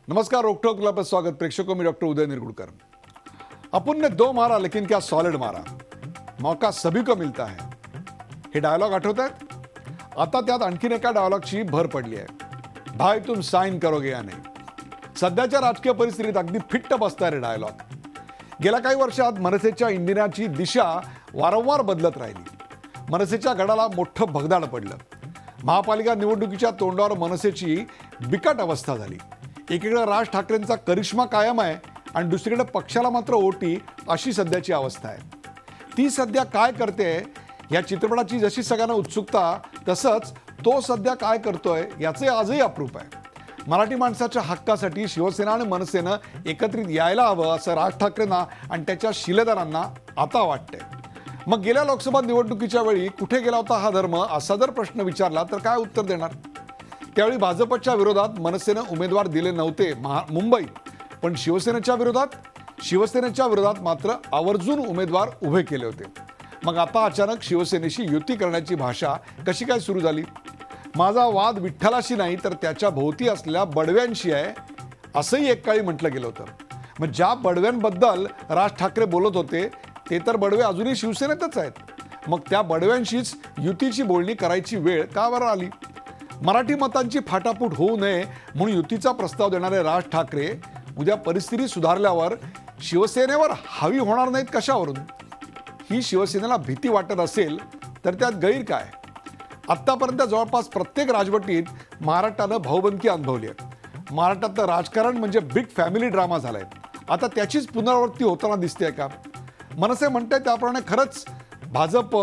नमस्कार, रोकटोक क्लब पर स्वागत। प्रेक्षकों में डॉक्टर उदय निरगुड़कर। अपुन ने दो मारा लेकिन क्या सॉलिड मारा, मौका सभी को मिलता है, हे डायलॉग आठवत आहेत? आता त्यात आणखीन एका डायलॉगची भर पडली आहे, भाई तुम साइन करोगे या नाही। सध्याच्या राजकीय परिस्थितीत अगदी फिट्ट बसता रे डायलॉग। गेल्या काही वर्षात मनसेच्या इंजिनाची दिशा वारंवार बदलत राहिली। मनसेच्या गडाला मोठं भगदाड पडलं। महापालिका निवडणुकीच्या तोंडावर मनसेची बिकट अवस्था झाली। एकीकडे राज ठाकरेंचा करिश्मा कायम आहे आणि दुसरीकडे पक्षाला मात्र ओटी, अशी सध्याची अवस्था आहे। ती सध्या काय करते या चित्रपटाची जशी सगळ्यांना उत्सुकता, तसंच तो सध्या काय करतोय याचे आजही अप्रूप आहे। मराठी माणसाच्या हक्कासाठी शिवसेना आणि मनसेनं एकत्रित यायला हवं असं राज ठाकरेंना आणि त्याच्या शिलेदारांना आता वाटतंय। मग गेल्या लोकसभा निवडणुकीच्या वेळी कुठे गेला होता हा धर्म, असा जर प्रश्न विचारला तर काय उत्तर देणार? त्यावेळी भाजपच्या विरोधात मनसेनं उमेदवार दिले नव्हते मुंबईत, पण शिवसेनेच्या विरोधात मात्र आवर्जून उमेदवार उभे केले होते। मग आता अचानक शिवसेनेशी युती करण्याची भाषा कशी काय सुरू झाली? माझा वाद विठ्ठलाशी नाही तर त्याच्या भोवती असलेल्या बडव्यांशी आहे, असंही एक काळी म्हटलं गेलं होतं। मग ज्या बडव्यांबद्दल राज ठाकरे बोलत होते ते तर बडवे अजूनही शिवसेनेतच आहेत। मग त्या बडव्यांशीच युतीची बोलणी करायची वेळ का बरं आली? मराठी मतांची फाटाफूट होऊ नये म्हणून युतीचा प्रस्ताव देणारे राज ठाकरे उद्या परिस्थिती सुधारल्यावर शिवसेनेवर हावी होणार नाहीत कशावरून? ही शिवसेनेला भीती वाटत असेल तर त्यात गैर काय? आत्तापर्यंत जवळपास प्रत्येक राजवटीत महाराष्ट्रानं भाऊबंदकी अनुभवली आहे। महाराष्ट्रातलं राजकारण म्हणजे बिग फॅमिली ड्रामा झालाय। आता त्याचीच पुनरावृत्ती होताना दिसते का? मनसे म्हणते त्याप्रमाणे खरंच भाजप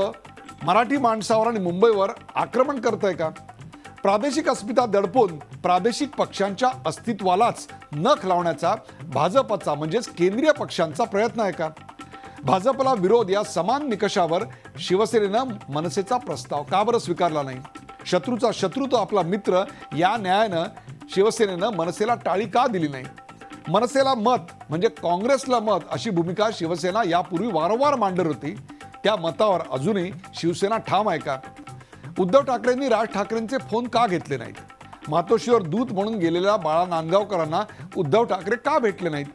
मराठी माणसावर आणि मुंबईवर आक्रमण करतंय का? प्रादेशिक अस्मिता दडपून प्रादेशिक पक्षांच्या अस्तित्वालाच नख लावण्याचा भाजपचा म्हणजेच केंद्रीय पक्षांचा प्रयत्न आहे का? भाजपला विरोध या समान निकषावर शिवसेनेनं मनसेचा प्रस्ताव का बरं स्वीकारला नाही? शत्रूचा शत्रू तो आपला मित्र या न्यायानं शिवसेनेनं मनसेला टाळी का दिली नाही? मनसेला मत म्हणजे काँग्रेसला मत अशी भूमिका शिवसेना यापूर्वी वारंवार मांडत होती। त्या मतावर अजूनही शिवसेना ठाम आहे का? उद्धव ठाकरेंनी राज ठाकरेंचे फोन का घेतले नाहीत? मातोश्रीवर दूत म्हणून गेलेल्या बाळा नांदगावकरांना उद्धव ठाकरे का भेटले नाहीत?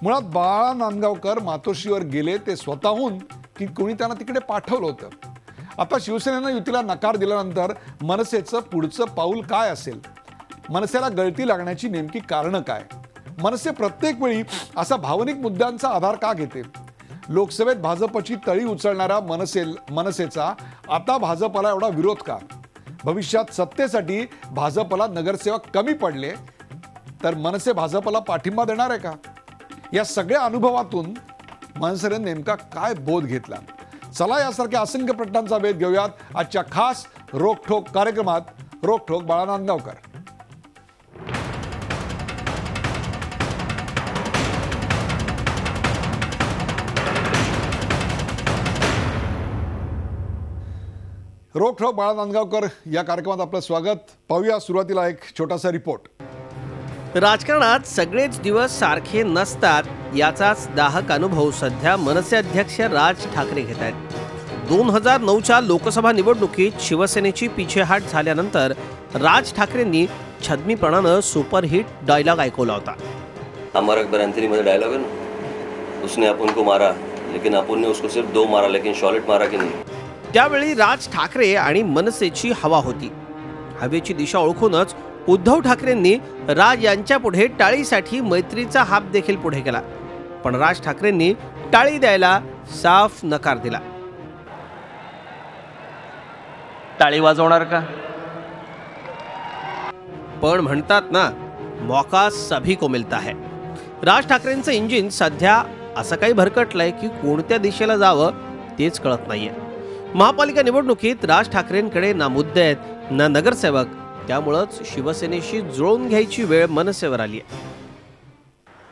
मुळात बाळा नांदगावकर मातोश्रीवर गेले ते स्वतःहून की कोणी त्यांना तिकडे पाठवलं होतं? आता शिवसेनेनं युतीला नकार दिल्यानंतर मनसेचं पुढचं पाऊल काय असेल? मनसेला गळती लागण्याची नेमकी कारणं काय? मनसे प्रत्येक वेळी असा भावनिक मुद्द्यांचा आधार का घेते? लोकसभेत भाजपची तळी उचलणाऱ्या मनसेचा आता भाजपला एवढा विरोध का? भविष्यात सत्तेसाठी भाजपला नगरसेवक कमी पडले तर मनसे भाजपला पाठिंबा देणार आहे का? या सगळ्या अनुभवातून मनसेने नेमका काय बोध घेतला? चला यासारख्या असंख्य प्रश्नांचा वेध घेऊयात आजच्या खास रोकठोक कार्यक्रमात। रोकठोक बाळा नांदगावकर। रोकठोक बाळा नांदगावकर या कार्यक्रमात आपलं स्वागत। पाहूया सुरुवातीला एक छोटासा रिपोर्ट। राजकारणात सगळेच दिवस सारखे नसतात याचाच दाहक अनुभव सध्या मनसे अध्यक्ष राज ठाकरे घेत आहेत। 2009च्या लोकसभा निवडणुकीत शिवसेनेची पिछेहाट झाल्यानंतर राज ठाकरेंनी छद्मीपणानं सुपरहिट डायलॉग ऐकवला होता। अमर अकबर एंथनी में डायलॉग है ना, उसने अपुन को मारा लेकिन अपुन ने उसको सिर्फ 2 मारा, लेकिन शॉलिट मारा की नहीं। त्यावेळी राज ठाकरे आणि मनसेची हवा होती। हवेची दिशा ओळखूनच उद्धव ठाकरेंनी राज यांच्या पुढे टाळीसाठी मैत्रीचा हात देखील पुढे केला, पण राज ठाकरेंनी टाळी द्यायला साफ नकार दिला। टाळी वाजवणार का? पण म्हणतात ना, मौका सभी को मिलता है। राज ठाकरेंचं इंजिन सध्या असं काही भरकटलंय की कोणत्या दिशेला जावं तेच कळत नाहीये। महापालिका निवडणुकीत राज ठाकरेंकडे ना मुद्दे आहेत ना नगरसेवक, त्यामुळेच शिवसेनेशी जुळवून घ्यायची वेळ मनसेवर आली आहे।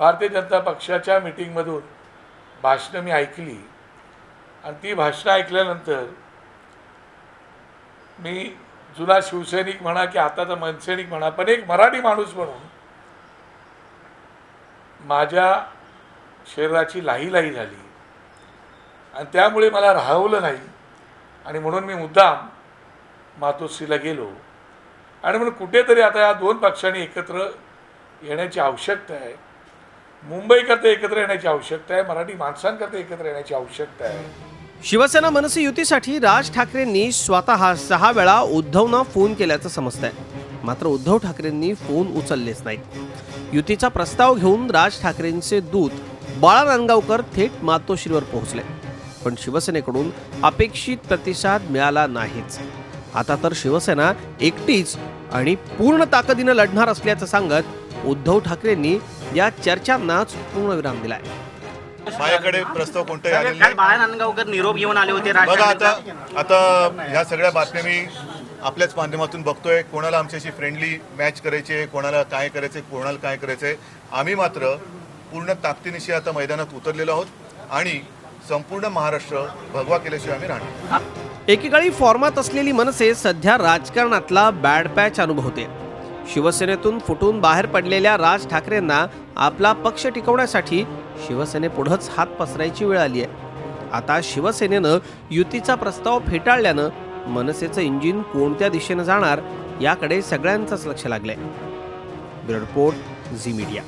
भारतीय जनता पक्षाच्या मीटिंगमधून भाषणं मी ऐकली आणि ती भाषणं ऐकल्यानंतर मी जुना शिवसैनिक म्हणा की आताचा मनसैनिक म्हणा, पण एक मराठी माणूस म्हणून माझ्या शरीराची लाही झाली आणि त्यामुळे मला राहवलं नाही आणि म्हणून मी मुद्दाम मातोश्रीला गेलो आणि म्हणून कुठेतरी आता या 2 पक्षांनी एकत्र येण्याची आवश्यकता आहे, मुंबईकरता एकत्र येण्याची आवश्यकता आहे, मराठी माणसांकरता एकत्र येण्याची आवश्यकता आहे. शिवसेना मनसे युतीसाठी राज ठाकरेंनी स्वतः 6 वेळा उद्धवना फोन केल्याचं समजतंय. मात्र उद्धव ठाकरेंनी फोन उचललेच नाहीत. युतीचा प्रस्ताव घेऊन राज ठाकरेंचे दूत बाळा नांदगावकर थेट मातोश्रीवर पोहोचले, पण शिवसेनेकडून अपेक्षित प्रतिसाद मिळाला नाहीच. आता तर शिवसेना एकटीच आणि पूर्ण ताकदीनं लढणार असल्याचं सांगत उद्धव ठाकरेंनी या चर्चांनाच पूर्णविराम दिलाय. माझ्याकडे प्रस्ताव कोणताही आलेला नाही. बाळा नांदगावकर निरोप घेऊन आले होते. बघा आता ह्या सगळ्या बातम्या मी आपल्याच माध्यमातून बघतोय. कोणाला आमच्याशी फ्रेंडली मॅच करायचे, कोणाला काय करायचे, कोणाला काय करायचंय. आम्ही मात्र पूर्ण ताकदीनिशी आता मैदानात उतरलेलो आहोत आणि संपूर्ण महाराष्ट्र भगवा केल्याशिवाय आम्ही राहणार. एकेकाळी फॉर्मात असलेली मनसे सध्या राजकारणातला बॅड पॅच अनुभवते. शिवसेनेतून फुटून बाहेर पडलेल्या राज ठाकरेंना आपला पक्ष टिकवण्यासाठी शिवसेनेपुढंच हात पसरायची वेळ आली आहे. आता शिवसेनेनं युतीचा प्रस्ताव फेटाळल्यानं मनसेचं इंजिन कोणत्या दिशेनं जाणार याकडे सगळ्यांचंच लक्ष लागलंय. Bureau report, Zee Media.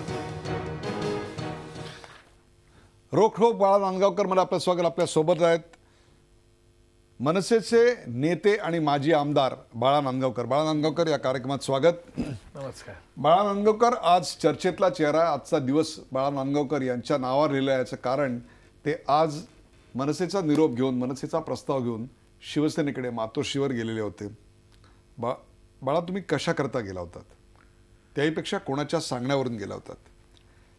रोखोक बाळा नांदगावकर मला आपलं स्वागत. आपल्या सोबत आहेत मनसेचे नेते आणि माजी आमदार बाळा नांदगावकर. बाळा नांदगावकर, या कार्यक्रमात स्वागत. नमस्कार. बाळा नांदगावकर आज चर्चेतला चेहरा. आजचा दिवस बाळा नांदगावकर यांच्या नावावर लिहिला. याचं कारण ते आज मनसेचा निरोप घेऊन, मनसेचा प्रस्ताव घेऊन शिवसेनेकडे मातोश्रीवर गेलेले होते. बाळा, तुम्ही कशा करता गेला होतात? त्याहीपेक्षा कोणाच्या सांगण्यावरून गेला होतात?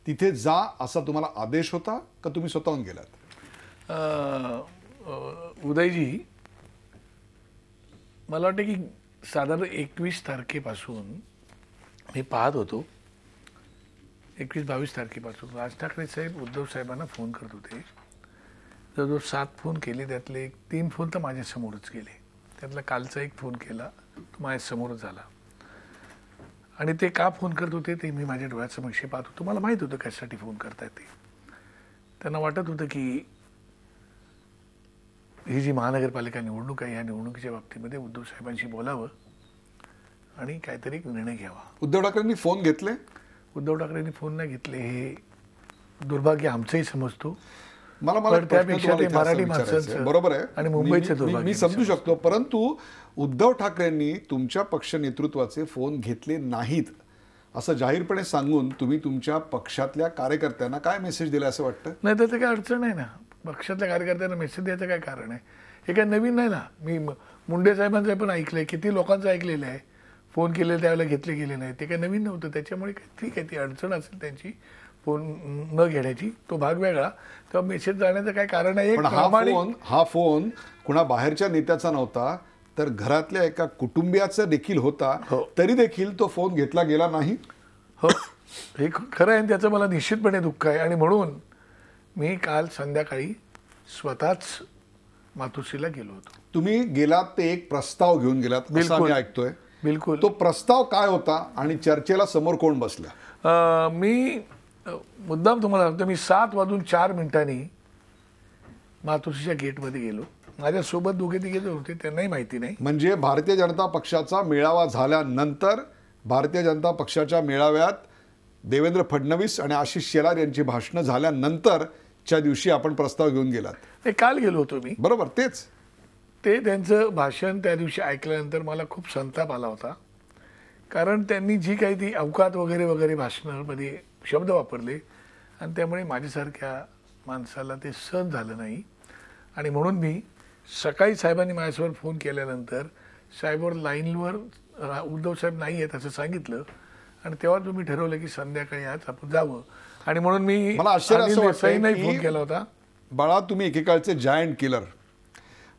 तिथे जा असा तुम्हाला आदेश होता का तुम्ही स्वतःहून गेलात? उदयजी, मला वाटतं की साधारण 21 तारखेपासून मी पाहत होतो. 21-22 तारखेपासून राज ठाकरे साहेब उद्धव साहेबांना फोन करत होते. जवळजवळ 7 फोन केले, त्यातले 3 फोन तर माझ्यासमोरच गेले. त्यातला कालचा 1 फोन केला, तो माझ्यासमोरच झाला. आणि ते का फोन करत होते ते मी माझ्या डोळ्यासमक्ष पाहत होतो. मला माहीत होतं कशासाठी फोन करतायत ते. त्यांना वाटत होतं की ही जी महानगरपालिका निवडणूक आहे, या निवडणुकीच्या बाबतीमध्ये उद्धव साहेबांशी बोलावं आणि काहीतरी निर्णय घ्यावा. उद्धव ठाकरेंनी फोन घेतले? उद्धव ठाकरेंनी फोन नाही घेतले हे दुर्भाग्य आमचंही समजतो. मला त्यापेक्षा ते मराठी माणसांचं बरोबर आहे आणि मुंबईचे दुर्भाग्य मी समजू शकतो. परंतु उद्धव ठाकरेंनी तुमच्या पक्ष नेतृत्वाचे फोन घेतले नाहीत असं जाहीरपणे सांगून तुम्ही तुमच्या पक्षातल्या कार्यकर्त्यांना काय मेसेज दिला असं वाटतं? नाही, तर ते काय अडचण नाही ना. पक्षातल्या कार्यकर्त्यांना मेसेज द्यायचं काय कारण आहे? हे काय नवीन नाही ना. मी मुंडे साहेबांचं पण ऐकलंय, किती लोकांचं ऐकलेलं आहे. फोन केले त्यावेळेला घेतले गेले नाही, ते काय नवीन नव्हतं. त्याच्यामुळे काय ठीक आहे, ती अडचण असेल त्यांची फोन न घेण्याची, तो भाग वेगळा. तेव्हा मेसेज जाण्याचं काय कारण आहे? हा फोन कुणा बाहेरच्या नेत्याचा नव्हता, तर घरातल्या एका कुटुंबियाचा देखील होता. तरी देखील तो फोन घेतला गेला नाही. हो, हे खरं आहे. त्याचं मला निश्चितपणे दुःख आहे. आणि म्हणून मी काल संध्याकाळी स्वतःच मातोश्रीला गेलो होतो. तुम्ही गेलात ते एक प्रस्ताव घेऊन गेलात असं आम्ही ऐकतोय. बिलकुल. तो प्रस्ताव काय होता आणि चर्चेला समोर कोण बसला? मी मुद्दाम तुम्हाला सांगतो, मी 7:04 मातोश्रीच्या गेटमध्ये गेलो. माझ्यासोबत दोघे तिघे होते, त्यांनाही माहिती नाही. म्हणजे भारतीय जनता पक्षाचा मेळावा झाल्यानंतर, भारतीय जनता पक्षाच्या मेळाव्यात देवेंद्र फडणवीस आणि आशिष शेलार यांची भाषणं झाल्यानंतरच्या दिवशी आपण प्रस्ताव घेऊन गेलात? ते काल गेलो होतो मी. बरोबर, तेच. ते त्यांचं भाषण त्या दिवशी ऐकल्यानंतर मला खूप संताप आला होता. कारण त्यांनी जी काही ती अवकात वगैरे वगैरे भाषणामध्ये शब्द वापरले आणि त्यामुळे माझ्यासारख्या माणसाला ते सहन झालं नाही. आणि म्हणून मी सकाळी साहेबांनी माझ्यासमोर फोन केल्यानंतर साहेबवर लाईनवर उद्धव साहेब नाही आहेत असं सांगितलं. आणि तेव्हा तुम्ही ठरवलं की संध्याकाळी आज आपण जावं. आणि म्हणून मी मला आश्चर्य असं वाटतं की फोन केला होता. बाळा, तुम्ही एकेकाळचे जायंट किलर.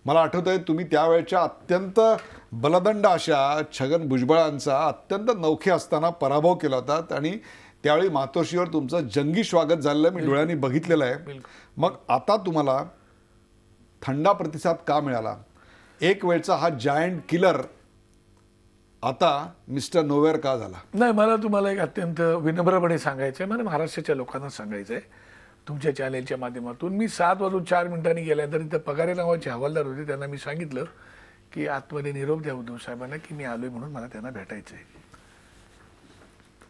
मला आठवत आहे तुम्ही त्यावेळच्या अत्यंत बलदंड अशा छगन भुजबळांचा अत्यंत नवखे असताना पराभव केला होता. आणि त्यावेळी मातोश्रीवर तुमचं जंगी स्वागत झालेलं मी डोळ्यांनी बघितलेलं आहे. मग आता तुम्हाला थंडा प्रतिसाद का मिळाला? एक वेळचा हा जायंट किलर आता मिस्टर नोवेअर का झाला? नाही, मला तुम्हाला एक अत्यंत विनम्रपणे सांगायचं आहे. मला महाराष्ट्राच्या लोकांना सांगायचं आहे तुमच्या चॅनेलच्या माध्यमातून. मी 7:04 गेल्यानंतर इथं पगारे नावाचे हवालदार होते, त्यांना मी सांगितलं की आतमध्ये निरोप द्या उद्धव साहेबांना की मी आलोय म्हणून, मला त्यांना भेटायचं आहे.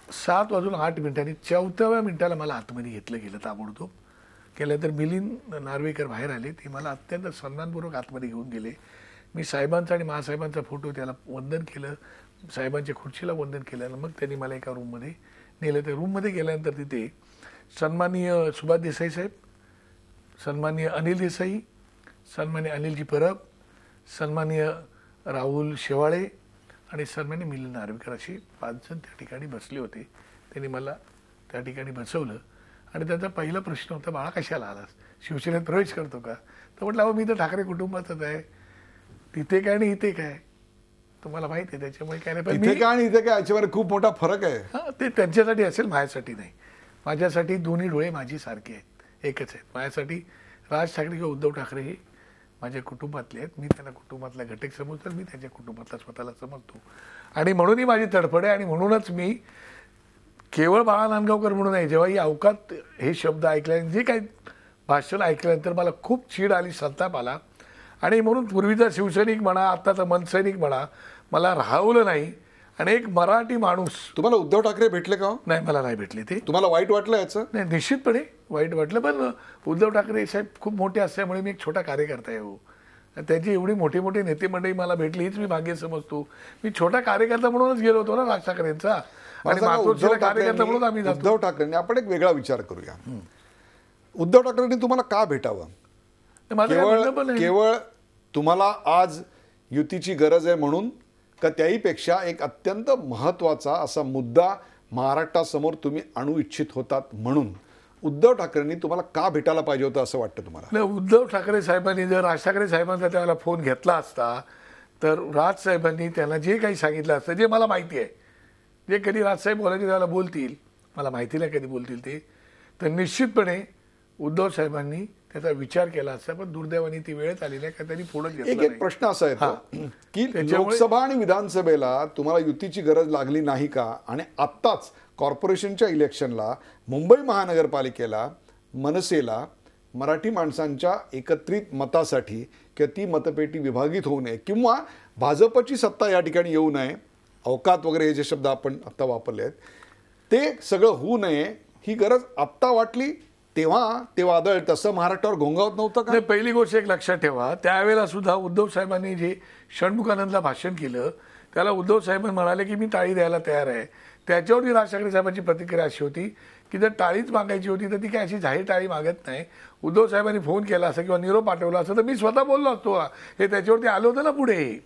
7:08 4व्या मिनिटाला मला आतमध्ये घेतलं गेलं ताबडतोब. केल्यानंतर मिलिंद नार्वेकर बाहेर आले. ते मला अत्यंत सन्मानपूर्वक आतमध्ये घेऊन गेले. मी साहेबांचा आणि महासाहेबांचा फोटो त्याला वंदन केलं, साहेबांच्या खुर्चीला वंदन केलं आणि मग त्यांनी मला एका रूममध्ये नेलं. त्या रूममध्ये गेल्यानंतर तिथे सन्माननीय सुभाष देसाई साहेब, सन्माननीय अनिल देसाई, सन्माननीय अनिलजी परब, सन्माननीय राहुल शेवाळे आणि सन्माननीय मिलिंद नार्वेकर असे 5 जण त्या ठिकाणी बसले होते. त्यांनी मला त्या ठिकाणी बसवलं आणि त्यांचा पहिला प्रश्न होता, बाळा कशाला आलास, शिवसेनेत प्रवेश करतो का? तर म्हटलं अहो मी तर ठाकरे कुटुंबातच आहे, तिथे काय आणि इथे काय तुम्हाला माहिती आहे, त्याच्यामुळे काय नाही. पण इथे काय आणि इथे काय याच्यावर खूप मोठा फरक आहे. हां, ते त्यांच्यासाठी असेल, माझ्यासाठी नाही. माझ्यासाठी दोन्ही डोळे माझी सारखे आहेत, एकच आहेत. माझ्यासाठी राज ठाकरे किंवा उद्धव ठाकरे हे माझ्या कुटुंबातले आहेत. मी त्यांना कुटुंबातला घटक समजतो, मी त्यांच्या कुटुंबातला स्वतःला समजतो आणि म्हणून ही माझी तडफड आहे. आणि म्हणूनच मी केवळ बाळा नांदगावकर म्हणून नाही, जेव्हा ही अवकात हे शब्द ऐकल्याने, जे काही भाषण ऐकल्यानंतर मला खूप चीड आली, संताप आला. आणि म्हणून पूर्वीचा शिवसैनिक म्हणा, आत्ताचा मनसैनिक म्हणा, मला राहवलं नाही. आणि एक मराठी माणूस. तुम्हाला उद्धव ठाकरे भेटले का हो? नाही, मला नाही भेटले ते. तुम्हाला वाईट वाटलं याचं? नाही, निश्चितपणे वाईट वाटलं. पण उद्धव ठाकरे साहेब खूप मोठे असल्यामुळे मी एक छोटा कार्यकर्ता आहे हो. त्यांची एवढी मोठी मोठी नेते मंडळी मला भेटली, हीच मी भाग्य समजतो. मी छोटा कार्यकर्ता म्हणूनच गेलो होतो ना राज ठाकरेंचा, आणि मातोश्रीला कार्यकर्ता म्हणून आम्ही जातो. उद्धव ठाकरेंनी, आपण एक वेगळा विचार करूया. उद्धव ठाकरेंनी तुम्हाला का भेटावं? माझं काय म्हणणं पण आहे. केवळ तुम्हाला आज युतीची गरज आहे म्हणून, का त्याहीपेक्षा एक अत्यंत महत्वाचा असा मुद्दा महाराष्ट्रासमोर तुम्ही आणू इच्छित होतात म्हणून उद्धव ठाकरेंनी तुम्हाला का भेटायला पाहिजे होतं असं वाटतं तुम्हाला? नाही, उद्धव ठाकरे साहेबांनी जर राज ठाकरे साहेबांचा त्यावेळेला फोन घेतला असता तर राज साहेबांनी त्यांना जे काही सांगितलं असतं, जे मला माहिती आहे, जे कधी राजसाहेब बोलायचे त्यावेळेला बोलतील, मला माहिती नाही कधी बोलतील ते, तर निश्चितपणे उद्धव साहेबांनी त्याचा विचार केला असता. पण दुर्दैवाने ती वेळच आली नाही, का त्यांनी पुढे घेतलं एक प्रश्न असा येतो की त्याच्यामुळे- लोकसभा आणि विधानसभेला तुम्हाला युतीची गरज लागली नाही का? आणि आत्ताच कॉर्पोरेशनच्या इलेक्शनला मुंबई महानगरपालिकेला, मनसेला मराठी माणसांच्या एकत्रित मतासाठी किंवा ती मतपेटी विभागित होऊ नये किंवा भाजपची सत्ता या ठिकाणी येऊ नये, अवकात वगैरे हे जे शब्द आपण आत्ता वापरले आहेत, ते सगळं होऊ नये ही गरज आत्ता वाटली, तेव्हा ते वादळ तसं महाराष्ट्रावर घोंगावत नव्हतं का? नाही, पहिली गोष्ट एक लक्षात ठेवा, त्यावेळेला सुद्धा उद्धव साहेबांनी जे षण्मुखानंदला भाषण केलं त्याला उद्धव साहेब म्हणाले की मी टाळी द्यायला तयार आहे. त्याच्यावरती राज ठाकरे साहेबांची प्रतिक्रिया अशी होती की जर टाळीच मागायची होती तर ती काय अशी जाहीर टाळी मागत नाही. उद्धव साहेबांनी फोन केला असं किंवा निरोप पाठवला असं तर मी स्वतः बोललो असतो. हे त्याच्यावरती आलं होतं ना पुढे,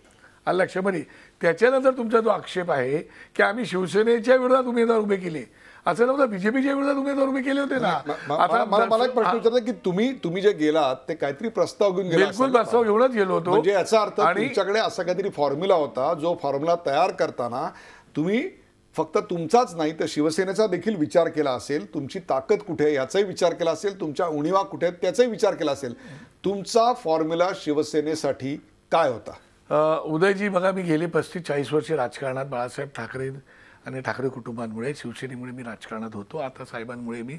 आलं लक्षामध्ये. त्याच्यानंतर तुमचा जो आक्षेप आहे की आम्ही शिवसेनेच्या विरोधात उमेदवार उभे केले, असं नव्हतं, बीजेपीच्या विरोधात उमेदवार उभे केले होते ना. आता मला एक प्रश्न विचारतो की तुम्ही जे गेलात ते काहीतरी प्रस्ताव घेऊन गेला बिलकुल असाल ना? प्रस्ताव घेऊनच गेलो होतो. म्हणजे याचा अर्थ तुमच्याकडे असा काहीतरी फॉर्म्युला होता, जो फॉर्म्युला तयार करताना तुम्ही फक्त तुमचाच नाही तर शिवसेनेचा देखील विचार केला असेल, तुमची ताकद कुठे आहे याचाही विचार केला असेल, तुमच्या उणीवा कुठे आहेत त्याचाही विचार केला असेल. तुमचा फॉर्म्युला शिवसेनेसाठी काय होता? उदयजी बघा, मी गेले 35-40 वर्षे राजकारणात, बाळासाहेब ठाकरे आणि ठाकरे कुटुंबांमुळे, शिवसेनेमुळे मी राजकारणात होतो. आता साहेबांमुळे मी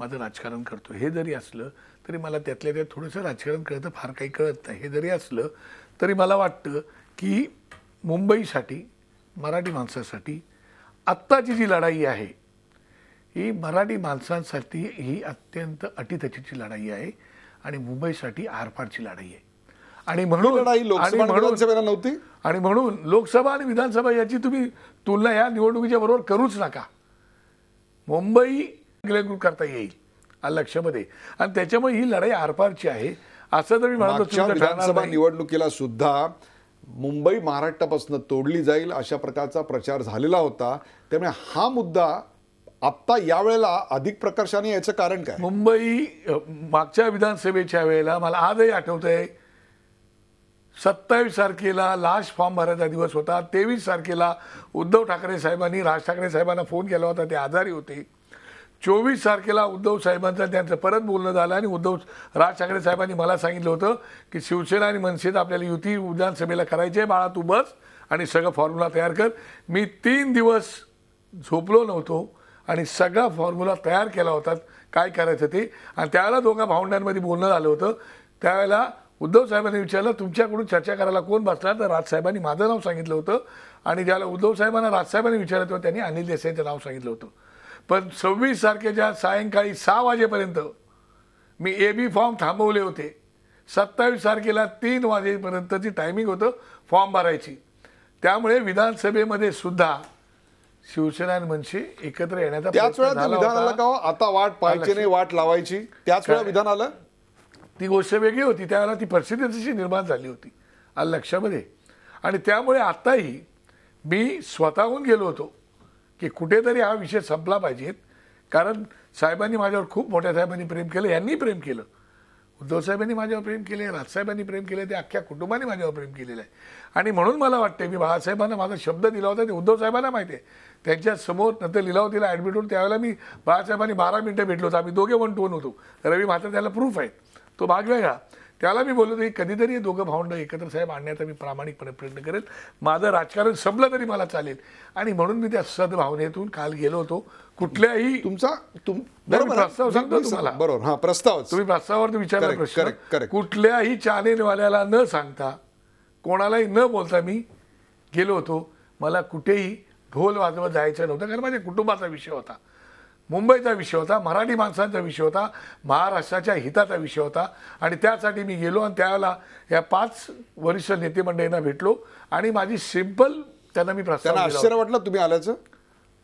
माझं राजकारण करतो. हे जरी असलं तरी मला त्यातल्या त्यात थोडंसं राजकारण कळतं, फार काही कळत नाही. हे जरी असलं तरी मला वाटतं की मुंबईसाठी, मराठी माणसासाठी आत्ताची जी लढाई आहे ही मराठी माणसांसाठी ही अत्यंत अटीतटीची लढाई आहे आणि मुंबईसाठी आरपारची लढाई आहे. आणि म्हणून लढाई लोकसभा आणि विधानसभेला नव्हती, आणि म्हणून लोकसभा आणि विधानसभा याची तुम्ही तुलना ह्या निवडणुकीच्या बरोबर करूच नका. मुंबई करता येईल लक्षामध्ये, आणि त्याच्यामुळे ही लढाई आरपारची आहे असं तर मी म्हणतो. मागच्या विधानसभा निवडणुकीला सुद्धा मुंबई महाराष्ट्रापासून तोडली जाईल अशा प्रकारचा प्रचार झालेला होता. त्यामुळे हा मुद्दा आत्ता यावेळेला अधिक प्रकर्षाने याचं कारण काय? मुंबई मागच्या विधानसभेच्या वेळेला मला आजही आठवतंय, 27 तारखेला लास्ट फॉर्म भरायचा दिवस होता. 23 तारखेला उद्धव ठाकरे साहेबांनी राज ठाकरे साहेबांना फोन केला होता, ते आजारी होते. 24 तारखेला उद्धव साहेबांचं त्यांचं परत बोलणं झालं आणि राज ठाकरे साहेबांनी मला सांगितलं होतं की शिवसेना आणि मनसेत आपल्याला युती विधानसभेला करायची आहे, बाळा तू बस आणि सगळं फॉर्म्युला तयार कर. मी 3 दिवस झोपलो नव्हतो आणि सगळा फॉर्म्युला तयार केला होता काय करायचं ते. आणि त्यावेळेला दोघा भावंडांमध्ये बोलणं झालं होतं. त्यावेळेला उद्धव साहेबांनी विचारलं तुमच्याकडून चर्चा करायला कोण बसला, तर राजसाहेबांनी माझं नाव सांगितलं होतं आणि ज्याला उद्धव साहेबांना राजसाहेबांनी विचारलं तेव्हा त्यांनी अनिल देसाईंचं नाव सांगितलं होतं. पण 26 तारखेच्या सायंकाळी 6 वाजेपर्यंत मी AB फॉर्म थांबवले होते. 27 तारखेला 3 वाजेपर्यंतची टायमिंग होतं फॉर्म भरायची. त्यामुळे विधानसभेमध्ये सुद्धा शिवसेना आणि मनसे एकत्र येण्याचा त्याच प्रयत्न वेळा झाला विधान आलं होता. का हो? आता वाट पाहायची नाही, वाट लावायची, त्याच वेळा विधान आलं. ती गोष्ट वेगळी होती. त्यावेळेला ती परिस्थिती तशी निर्माण झाली होती आलं लक्षामध्ये. आणि त्यामुळे आत्ताही मी स्वतःहून गेलो होतो की कुठेतरी हा विषय संपला पाहिजेत. कारण साहेबांनी माझ्यावर खूप मोठ्या साहेबांनी प्रेम केलं, यांनी प्रेम केलं. उद्धव साहेबांनी माझ्यावर प्रेम केले, राजसाहेबांनी प्रेम केले, ते अख्ख्या कुटुंबाने माझ्यावर प्रेम केलेलं आहे. आणि म्हणून मला वाटतं मी बाळासाहेबांना माझा शब्द दिला होता, ते उद्धव साहेबांना माहिती आहे. त्यांच्या समोर नंतर लिलावतीला ॲडमिट होऊन त्यावेळेला मी बाळासाहेबांनी 12 मिनिटं भेटलो होतो. आम्ही दोघे 1 to 1 होतो. रवी मात्र त्याला प्रूफ आहे, तो भाग वेगळा. त्याला मी बोललो की कधीतरी हे दोघं भावंड एकत्र साहेब आणण्याचा मी प्रामाणिकपणे प्रयत्न करेल. माझं राजकारण संपलं तरी मला चालेल. आणि म्हणून मी त्या सद्भावनेतून काल गेलो होतो. कुठल्याही बरोबर प्रस्ताव सांगतो तुम्हाला. बरोबर, हा प्रस्ताव तुम्ही प्रस्तावावर विचारला Correct, प्रश्न. correct, correct. कुठल्याही चॅनेलवाल्याला न सांगता, कोणालाही न बोलता मी गेलो होतो. मला कुठेही ढोल वाजवत जायचं नव्हतं, कारण माझ्या कुटुंबाचा विषय होता, मुंबईचा विषय होता, मराठी माणसांचा विषय होता, महाराष्ट्राच्या हिताचा विषय होता. आणि त्यासाठी मी गेलो आणि त्यावेळेला या 5 वरिष्ठ नेते मंडळींना भेटलो आणि माझी सिंपल त्यांना मी प्रस्ताव त्यांना दिला आश्चर्य होता. वाटलं तुम्ही आल्याचं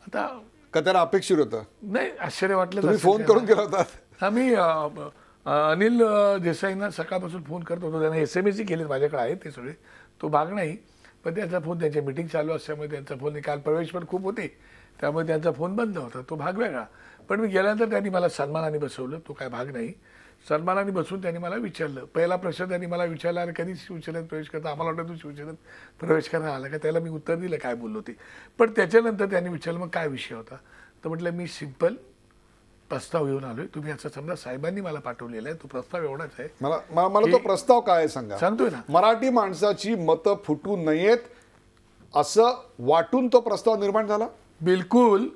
आता का त्यांना अपेक्षित होतं? नाही, आश्चर्य वाटलं. तुम्ही फोन करून गेला होता? आम्ही अनिल देसाईंना सकाळपासून फोन करत होतो. त्यांना SMS केले, माझ्याकडे आहेत ते सगळे, तो भाग नाही. पण त्यांचा फोन, त्यांच्या मीटिंग चालू असल्यामुळे त्यांचा फोन, काल प्रवेश पण खूप होते त्यामुळे त्यांचा फोन बंद होता, तो भाग वेगळा. पण मी गेल्यानंतर त्यांनी मला सन्मानाने बसवलं, तो काय भाग नाही. सन्मानाने बसून त्यांनी मला विचारलं. पहिला प्रश्न त्यांनी मला विचारला, अरे कधी शिवसेनेत प्रवेश करता? आम्हाला वाटतं तू शिवसेनेत प्रवेश करायला आला का? त्याला मी उत्तर दिलं काय बोललो ते. पण त्याच्यानंतर त्यांनी विचारलं मग काय विषय होता? तर म्हटलं मी सिंपल प्रस्ताव घेऊन आलोय. तुम्ही असं समजा साहेबांनी मला पाठवलेला आहे, तो प्रस्ताव एवढाच आहे. मला तो प्रस्ताव काय आहे सांगा. सांगतोय ना. मराठी माणसाची मतं फुटू नयेत असं वाटून तो प्रस्ताव निर्माण झाला. बिलकुल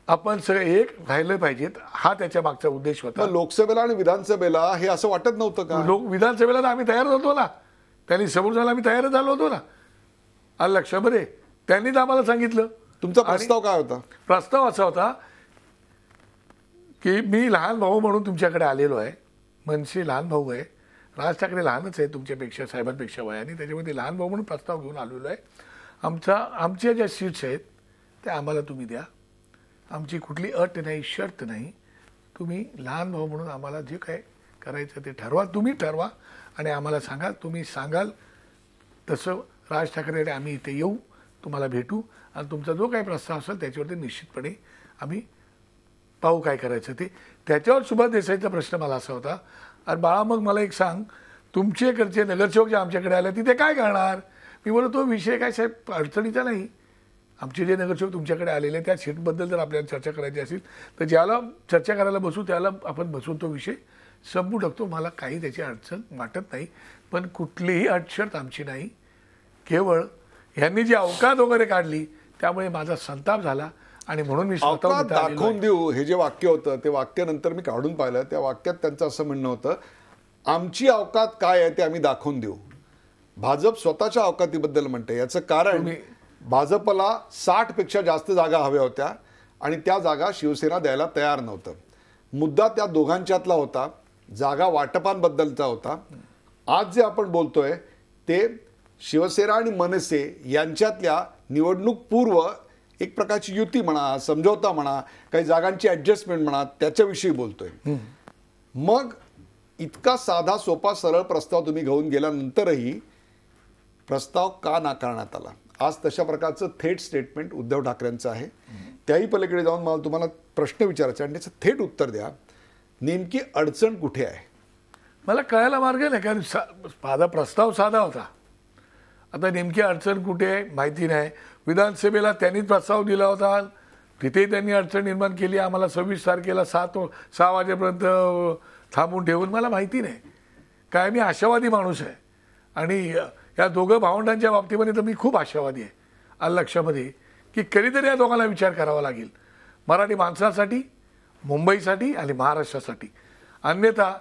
आपण सगळे एक राहिलं पाहिजेत, हा त्याच्या मागचा उद्देश होता. मग लोकसभेला आणि विधानसभेला हे असं वाटत नव्हतं का? विधानसभेला तर आम्ही तयार होतो ना, त्यांनी समोर जायला आम्ही तयार झालो होतो ना. आलं लक्षामध्ये. त्यांनी तर आम्हाला सांगितलं. तुमचा प्रस्ताव काय होता? प्रस्ताव असा होता की मी लहान भाऊ म्हणून तुमच्याकडे आलेलो आहे. मनसे लहान भाऊ आहे, राज ठाकरे लहानच आहे तुमच्यापेक्षा, साहेबांपेक्षा वयाने, त्याच्यामध्ये लहान भाऊ म्हणून प्रस्ताव घेऊन आलेलो आहे. आमच्या ज्या सीट्स आहेत त्या आम्हाला तुम्ही द्या. आमची कुठली अट नाही, शर्त नाही. तुम्ही लहान भाऊ म्हणून आम्हाला जे काय करायचं ते ठरवा, तुम्ही ठरवा आणि आम्हाला सांगा. तुम्ही सांगाल तसं राज ठाकरे आम्ही इथे येऊ, तुम्हाला भेटू आणि तुमचा जो काही प्रस्ताव असेल त्याच्यावरती निश्चितपणे आम्ही पाहू काय करायचं ते. त्याच्यावर सुभाष देसाईचा प्रश्न मला असा होता, अरे बाळा मग मला एक सांग, तुमच्याकडचे नगरसेवक जे आमच्याकडे आले तिथे काय करणार? मी बोललो तो विषय काय साहेब अडचणीचा नाही. आमचे जे नगरसेवक तुमच्याकडे आलेले त्या सीटबद्दल जर आपल्याला चर्चा करायची असेल तर ज्याला चर्चा करायला बसू त्याला आपण बसवून तो विषय संपू टाकतो. मला काही त्याची अडचण वाटत नाही. पण कुठलीही अडचण आमची नाही. केवळ ह्यांनी जी अवकात वगैरे काढली त्यामुळे माझा संताप झाला आणि म्हणून मी अवकात दाखवून देऊ हे जे वाक्य होतं ते वाक्य नंतर मी काढून पाहिलं. त्या वाक्यात त्यांचं असं म्हणणं होतं, आमची अवकात काय आहे ते आम्ही दाखवून देऊ. भाजप स्वतःच्या अवकातीबद्दल म्हणते. याचं कारण भाजपला 60 पेक्षा जास्त जागा हव्या होत्या आणि त्या जागा शिवसेना द्यायला तयार नव्हतं. मुद्दा त्या दोघांच्यातला होता, जागा वाटपांबद्दलचा होता. आज जे आपण बोलतोय ते शिवसेना आणि मनसे यांच्यातल्या निवडणूक पूर्व एक प्रकारची युती म्हणा, समझोता म्हणा, काही जागांची ॲडजस्टमेंट म्हणा, त्याच्याविषयी बोलतोय. मग इतका साधा सोपा सरळ प्रस्ताव तुम्ही घेऊन गेल्यानंतरही प्रस्ताव का नाकारण्यात आला? आज तशा प्रकारचं थेट स्टेटमेंट उद्धव ठाकरेंचं आहे. त्याही पलीकडे जाऊन मला तुम्हाला प्रश्न विचारायचा आणि त्याचं थेट उत्तर द्या. नेमकी अडचण कुठे आहे? मला कळायला मार्ग नाही, कारण माझा प्रस्ताव साधा होता. आता नेमकी अडचण कुठे आहे माहिती नाही. विधानसभेला त्यांनीच प्रस्ताव दिला होता, तिथेही त्यांनी अडचण निर्माण केली. आम्हाला 26 तारखेला 6 वाजेपर्यंत थांबून ठेवून. मला माहिती नाही काय, मी आशावादी माणूस आहे आणि या दोघं भावंडांच्या बाबतीमध्ये तर मी खूप आशावादी आहे. आलं लक्षामध्ये की कधीतरी या दोघांना विचार करावा लागेल मराठी माणसासाठी, मुंबईसाठी आणि महाराष्ट्रासाठी. अन्यथा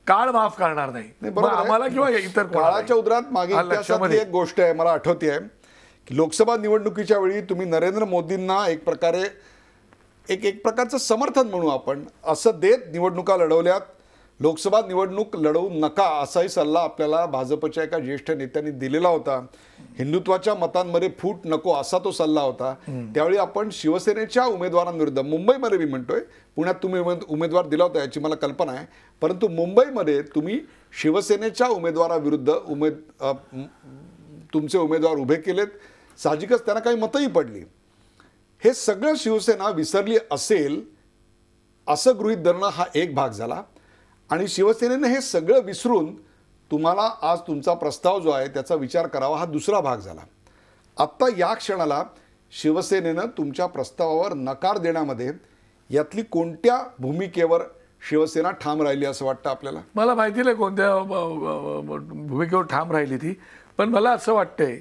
काळ माफ करणार नाही आम्हाला किंवा इतर काळाच्या उदरात मागे इतिहासातली एक गोष्ट आहे मला आठवते आहे की लोकसभा निवडणुकीच्या वेळी तुम्ही नरेंद्र मोदींना एक प्रकारे एक प्रकारचं समर्थन म्हणू आपण असं देत निवडणुका लढवल्यात. लोकसभा निवडणूक लढवू नका असाही सल्ला आपल्याला भाजपच्या एका ज्येष्ठ नेत्यांनी दिलेला होता. हिंदुत्वाच्या मतांमध्ये फूट नको असा तो सल्ला होता. त्यावेळी आपण शिवसेनेच्या उमेदवारांविरुद्ध, मुंबईमध्ये मी म्हणतोय, पुण्यात तुम्ही उमेदवार दिला होता याची मला कल्पना आहे, परंतु मुंबईमध्ये तुम्ही शिवसेनेच्या उमेदवाराविरुद्ध तुमचे उमेदवार उभे केलेत. साहजिकच त्यांना काही मतही पडली. हे सगळं शिवसेना विसरली असेल असं गृहीत धरणं हा एक भाग झाला आणि शिवसेनेने हे सगळं विसरून तुम्हाला आज तुमचा प्रस्ताव जो आहे त्याचा विचार करावा हा दुसरा भाग झाला. आत्ता या क्षणाला शिवसेनेनं तुमच्या प्रस्तावावर नकार देण्यामध्ये यातली कोणत्या भूमिकेवर शिवसेना ठाम राहिली असं वाटतं आपल्याला? मला माहिती नाही कोणत्या भूमिकेवर ठाम राहिली ती, पण मला असं वाटतंय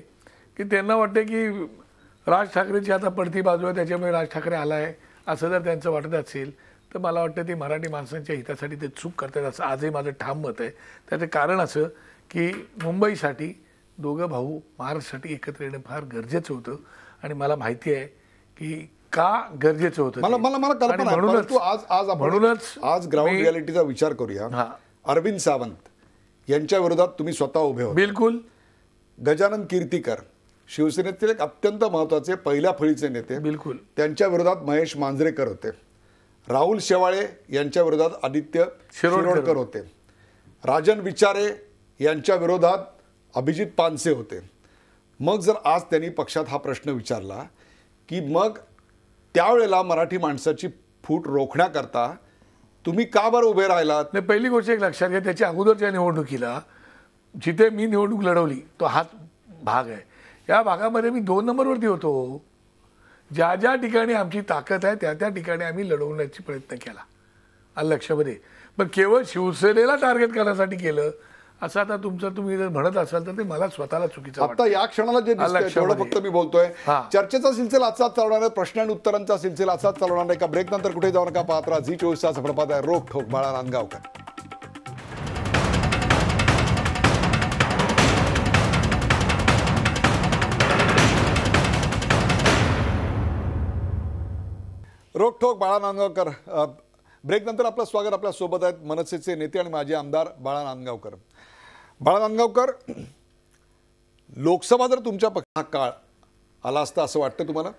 की त्यांना वाटतं की राज ठाकरेची आता पडती बाजू आहे त्याच्यामुळे राज ठाकरे आला आहे असं जर त्यांचं वाटत असेल तर मला वाटतं ते मराठी माणसांच्या हितासाठी ते चूक करतात असं आजही माझं ठाम मत आहे. त्याचं कारण असं की मुंबईसाठी दोघं भाऊ महाराष्ट्रासाठी एकत्र येणं फार गरजेचं होतं आणि मला माहिती आहे की का गरजेचं होतं. मला मला मला कल्पना आहे, परंतु आज ग्राउंड रियालिटीचा विचार करूया. अरविंद सावंत यांच्या विरोधात तुम्ही स्वतः उभे होते. बिलकुल. गजानन कीर्तीकर शिवसेनेतील एक अत्यंत महत्त्वाचे पहिल्या फळीचे नेते, बिलकुल, त्यांच्या विरोधात महेश मांजरेकर होते. राहुल शेवाळे यांच्या विरोधात आदित्य शिरोडकर होते. राजन विचारे यांच्या विरोधात अभिजित पानसे होते. मग जर आज त्यांनी पक्षात हा प्रश्न विचारला की मग त्यावेळेला मराठी माणसाची फूट रोखण्याकरता तुम्ही का बरं उभे राहिलात? नाही, पहिली गोष्ट एक लक्षात घ्या, त्याच्या अगोदरच्या निवडणुकीला जिथे मी निवडणूक लढवली तो हाच भाग आहे. या भागामध्ये मी 2 नंबरवरती होतो. ज्या ज्या ठिकाणी आमची ताकद आहे त्या त्या ठिकाणी आम्ही लढवण्याचा प्रयत्न केला. आलं लक्षामध्ये. पण केवळ शिवसेनेला टार्गेट करण्यासाठी केलं असं आता तुम्ही जर म्हणत असाल तर ते मला स्वतःला चुकीचं आता या क्षणाला जे दिसतंय तेवढं फक्त मी बोलतोय. चर्चेचा सिलसिला असाच चालणार आहे, प्रश्न आणि उत्तरांचा सिलसिला असाच चालणार आहे. एका ब्रेक नंतर कुठे जाऊ नका, पाहत राहा झी24 तास प्रपात आहे रोख ठोक बाळा नांदगावकर. रोखोक बाळा नांदगावकर. ब्रेक नंतर आपलं स्वागत. आपल्या सोबत आहेत मनसेचे नेते आणि माजी आमदार बाळा नांदगावकर. बाळा नांदगावकर, लोकसभा जर तुमच्या पक्षात काळ आला असता असं वाटतं तुम्हाला?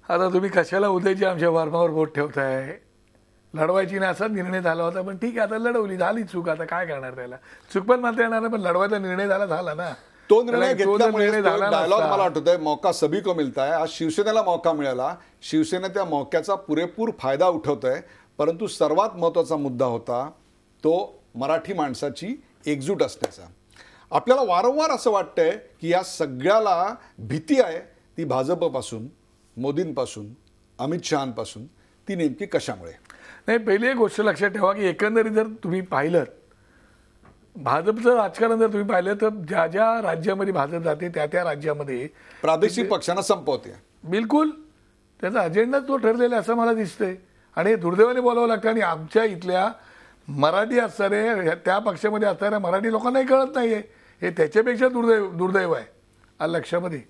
आता तुम्ही कशाला उद्याची आमच्या वर्मावर बोट ठेवताय? लढवायची नाही असा निर्णय झाला होता, पण ठीक आहे आता लढवली, झाली चूक, आता काय करणार त्याला? चूक पण म्हणता येणार नाही, पण लढवायचा निर्णय झाला ना. तो निर्णय घेतल्यामुळे डायलॉग मला आठवतोय, मौका सभी को मिलता है. आज शिवसेनेला मौका मिळाला, शिवसेना त्या मौक्याचा पुरेपूर फायदा उठवतोय. परंतु सर्वात महत्त्वाचा मुद्दा होता तो मराठी माणसाची एकजूट असण्याचा. आपल्याला वारंवार असं वाटतंय की या सगळ्याला भीती आहे ती भाजपपासून, मोदींपासून, अमित शहांपासून. ती नेमकी कशामुळे? नाही, पहिली एक गोष्ट लक्षात ठेवा की एकंदरीत जर तुम्ही पाहिलं भाजपचं राजकारण जर तुम्ही पाहिलं तर ज्या ज्या राज्यामध्ये भाजप जाते त्या त्या राज्यामध्ये प्रादेशिक पक्षांना संपवते. बिलकुल त्याचा अजेंडा तो ठरलेला असं मला दिसतंय आणि हे दुर्दैवाने बोलावं लागतं. आणि आमच्या इथल्या मराठी असणारे त्या पक्षामध्ये असणाऱ्या मराठी लोकांनाही कळत नाही आहे. हे त्याच्यापेक्षा दुर्दैव आहे. आलं लक्षामध्ये.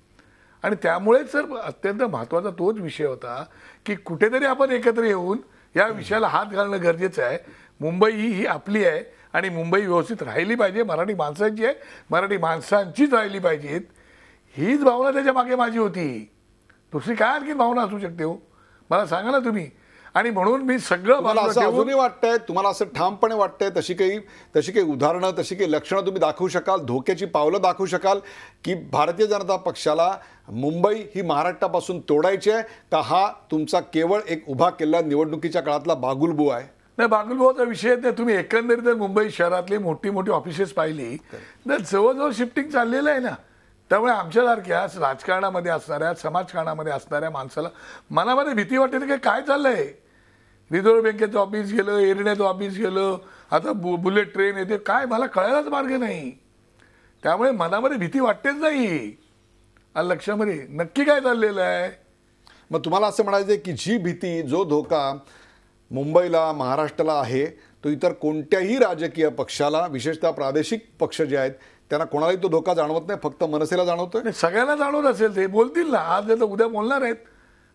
आणि त्यामुळेच सर अत्यंत महत्त्वाचा तोच विषय होता की कुठेतरी आपण एकत्र येऊन या विषयाला हात घालणं गरजेचं आहे. मुंबई ही आपली आहे आणि मुंबई व्यवस्थित राहिली पाहिजे, मराठी माणसांची आहे, मराठी माणसांचीच राहिली पाहिजेत, हीच भावना त्याच्या मागे माझी होती. दुसरी काय आणखी भावना असू शकते हो, मला सांगा ना तुम्ही. आणि म्हणून मी सगळं मला असं अजूनही वाटतंय, तुम्हाला असं ठामपणे वाटतंय, तशी काही उदाहरणं, तशी काही लक्षणं तुम्ही दाखवू शकाल, धोक्याची पावलं दाखवू शकाल की भारतीय जनता पक्षाला मुंबई ही महाराष्ट्रापासून तोडायची आहे का हा तुमचा केवळ एक उभा केलेला निवडणुकीच्या काळातला बागुलबू आहे? नाही, बागुलबुवाचा विषय नाही. तुम्ही एकंदरीत जर मुंबई शहरातली मोठी मोठी ऑफिसेस पाहिली तर जवळजवळ शिफ्टिंग चाललेलं आहे ना. त्यामुळे आमच्यासारख्या राजकारणामध्ये असणाऱ्या, समाजकारणामध्ये असणाऱ्या माणसाला मनामध्ये भीती वाटते की काय चाललंय. रिझर्व्ह बँकेचं ऑफिस गेलं, एरिण्याचं ऑफिस गेलं, आता बुलेट ट्रेन येते, काय मला कळायलाच मार्ग नाही. त्यामुळे मनामध्ये भीती वाटतेच नाही. लक्षामध्ये नक्की काय चाललेलं आहे. मग तुम्हाला असं म्हणायचं की जी भीती, जो धोका मुंबईला, महाराष्ट्राला आहे तो इतर कोणत्याही राजकीय पक्षाला, विशेषतः प्रादेशिक पक्ष जे आहेत त्यांना कोणालाही तो धोका जाणवत नाही, फक्त मनसेला जाणवतोय. नाही, सगळ्यांना जाणवत असेल, ते बोलतील ना, आज नाही तर उद्या बोलणार आहेत,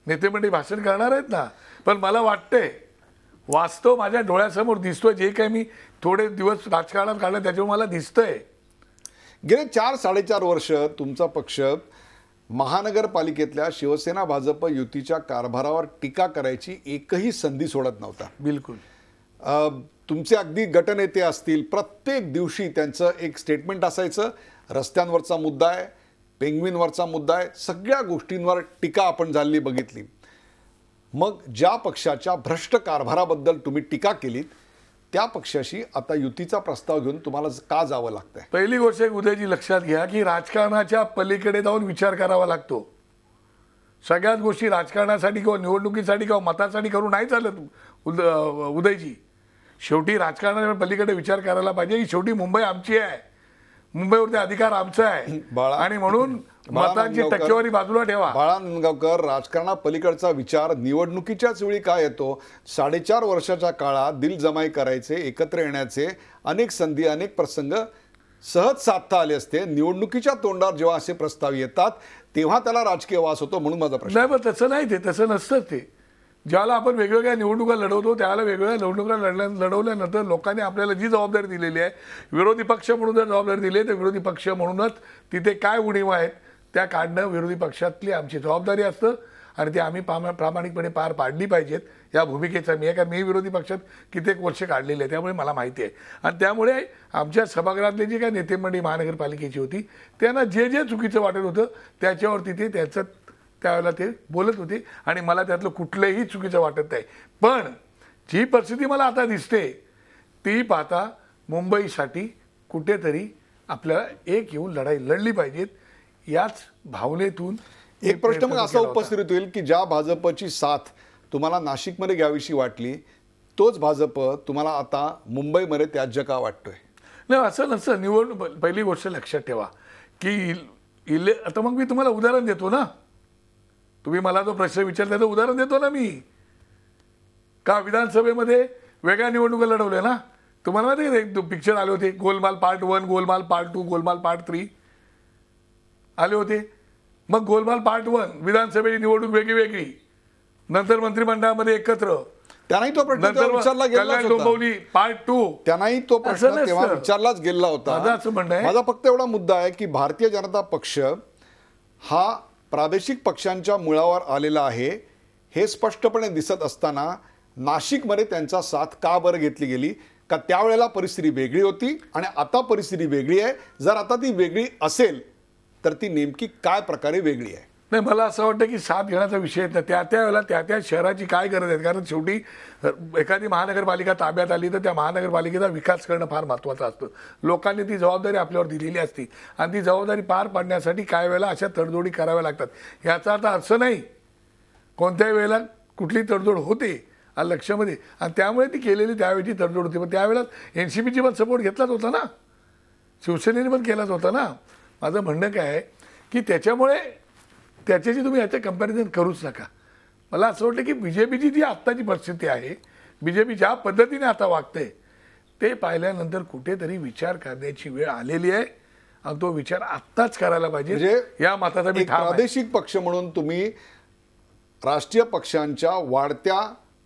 नेतेमंडळी भाषण करणार आहेत ना. पण मला वाटतंय, वास्तव माझ्या डोळ्यासमोर दिसतोय, जे काही मी थोडे दिवस राजकारणात काढलं त्याच्यावर मला दिसतंय. गेले 4-4.5 वर्ष तुमचा पक्ष महानगरपालिकेतल्या शिवसेना भाजप युतीच्या कारभारावर टीका करायची एकही संधी सोडत नव्हता. बिलकुल. तुमचे अगदी गटनेते असतील, प्रत्येक दिवशी त्यांचं एक स्टेटमेंट असायचं, रस्त्यांवरचा मुद्दा आहे, पेंग्विनवरचा मुद्दा आहे, सगळ्या गोष्टींवर टीका आपण झालेली बघितली. मग ज्या पक्षाच्या भ्रष्ट कारभाराबद्दल तुम्ही टीका केलीत त्या पक्षाशी आता युतीचा प्रस्ताव घेऊन तुम्हाला का जावं लागतंय? पहिली गोष्ट एक उदयजी लक्षात घ्या की राजकारणाच्या पलीकडे जाऊन विचार करावा लागतो. सगळ्याच गोष्टी राजकारणासाठी किंवा निवडणुकीसाठी किंवा मतासाठी करून नाही चालत उदयजी. शेवटी राजकारणाच्या पलीकडे विचार करायला पाहिजे की शेवटी मुंबई आमची आहे, मुंबईवरती अधिकार आमचा आहे आणि म्हणून मतांची टक्केवारी बाजूला ठेवा. बाळा नांदगावकर, राजकारणापलीकडचा विचार निवडणुकीच्याच वेळी काय येतो? 4.5 वर्षाच्या काळात दिलजमाई करायचे, एकत्र येण्याचे अनेक संधी, अनेक प्रसंग सहज साधता आले असते. निवडणुकीच्या तोंडावर जेव्हा असे प्रस्ताव येतात तेव्हा त्याला राजकीय वास होतो. म्हणून माझा प्रश्न नाही, पण तसं नाही, ते तसं नसतं. ते ज्याला आपण वेगवेगळ्या निवडणुका लढवतो त्याला वेगवेगळ्या निवडणुका लढवल्यानंतर लोकांनी आपल्याला जी जबाबदारी दिलेली आहे, विरोधी पक्ष म्हणून जर जबाबदारी दिली आहे तर विरोधी पक्ष म्हणूनच तिथे काय उणीव आहेत त्या काढणं विरोधी पक्षातली आमची जबाबदारी असतं आणि ती आम्ही प्रामाणिकपणे पार पाडली पाहिजेत. या भूमिकेचा मी आहे, कारण मी विरोधी पक्षात कित्येक वर्ष काढलेले आहे, त्यामुळे मला माहिती आहे. आणि त्यामुळे आमच्या सभागृहातली जी काय नेतेमंडळी महानगरपालिकेची होती त्यांना जे जे चुकीचं वाटत होतं त्याच्यावर तिथे त्यावेळेला ते बोलत होते आणि मला त्यातलं कुठलंही चुकीचं वाटत नाही. पण जी परिस्थिती मला आता दिसते ती पाहता मुंबईसाठी कुठेतरी आपल्याला एक येऊन लढाई लढली पाहिजेत, याच भावनेतून एक प्रश्न मग असा उपस्थित होईल की ज्या भाजपची साथ तुम्हाला नाशिकमध्ये घ्यावीशी वाटली तोच भाजप तुम्हाला आता मुंबईमध्ये त्याज्य का वाटतोय? नाही, असं नसतं. निवडणूक पहिली गोष्ट लक्षात ठेवा की आता मग मी तुम्हाला उदाहरण देतो ना, तुम्ही मला जो प्रश्न विचारला तर उदाहरण देतो ना मी. का विधानसभेमध्ये वेगळ्या निवडणुका लढवल्या ना, तुम्हाला माहिती आहे एक पिक्चर आले होते, गोलमाल पार्ट 1, गोलमाल पार्ट 2, गोलमाल पार्ट 3 आले होते. मग गोलमाल पार्ट 1 विधानसभेची निवडणूक वेगळी वेगळी, नंतर मंत्रिमंडळामध्ये एकत्र, त्यांनाही तो प्रश्न विचारला गेला डोंबिवली पार्ट 2, त्यांनाही तो प्रश्न तेव्हा विचारलाच गेला होता. माझा फक्त एवढा मुद्दा आहे की भारतीय जनता पक्ष हा प्रादेशिक पक्षांच्या मुळावर आलेला आहे हे स्पष्टपणे दिसत असताना नाशिकमध्ये त्यांचा साथ का बरं घेतली गेली? का त्यावेळेला परिस्थिती वेगळी होती आणि आता परिस्थिती वेगळी आहे? जर आता ती वेगळी असेल तर ती नेमकी काय प्रकारे वेगळी आहे? नाही, मला असं वाटतं की साथ घेण्याचा विषय नाही, त्या वेळेला त्या शहराची काय गरज आहे. कारण शेवटी एखादी महानगरपालिका ताब्यात आली तर त्या महानगरपालिकेचा विकास करणं फार महत्त्वाचं असतं. लोकांनी ती जबाबदारी आपल्यावर दिलेली असती आणि ती जबाबदारी पार पाडण्यासाठी काही वेळेला अशा तडजोडी कराव्या लागतात. याचा अर्थ असं नाही कोणत्याही वेळेला कुठली तडजोड होते लक्षामध्ये, आणि त्यामुळे ती केलेली त्यावेळची तडजोड होती. पण त्यावेळेला NCPची पण सपोर्ट घेतलाच होता ना, शिवसेनेने पण केलाच होता ना. माझं म्हणणं काय आहे की त्याच्याशी तुम्ही याचं कंपॅरिझन करूच नका. मला असं वाटतं की BJPची जी आत्ताची परिस्थिती आहे, BJP ज्या पद्धतीने आता वागते ते पाहिल्यानंतर कुठेतरी विचार करण्याची वेळ आलेली आहे आणि तो विचार आत्ताच करायला पाहिजे. म्हणजे या मताचा मी ठाम आहे. प्रादेशिक पक्ष म्हणून तुम्ही राष्ट्रीय पक्षांच्या वाढत्या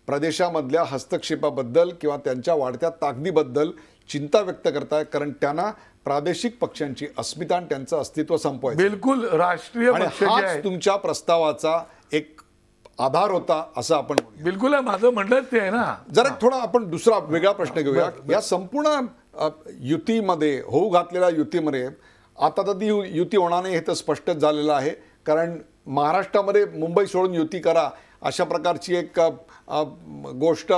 प्रदेशामधल्या हस्तक्षेपाबद्दल किंवा त्यांच्या वाढत्या ताकदीबद्दल चिंता व्यक्त करताय, कारण त्यांना प्रादेशिक पक्षांची अस्मिता आणि त्यांचं अस्तित्व संपवायचं. बिलकुल राष्ट्रीय पक्ष जे आहे तुमच्या प्रस्तावाचा एक आधार होता असं आपण बिलकुल माझं म्हणणंच ते आहे ना. जरा थोडा आपण दुसरा वेगळा प्रश्न घेऊया. या संपूर्ण युतीमध्ये होऊ घातलेल्या युतीमध्ये आता तर ती युती होणार नाही हे तर स्पष्टच झालेलं आहे, कारण महाराष्ट्रामध्ये मुंबई सोडून युती करा अशा प्रकारची एक गोष्ट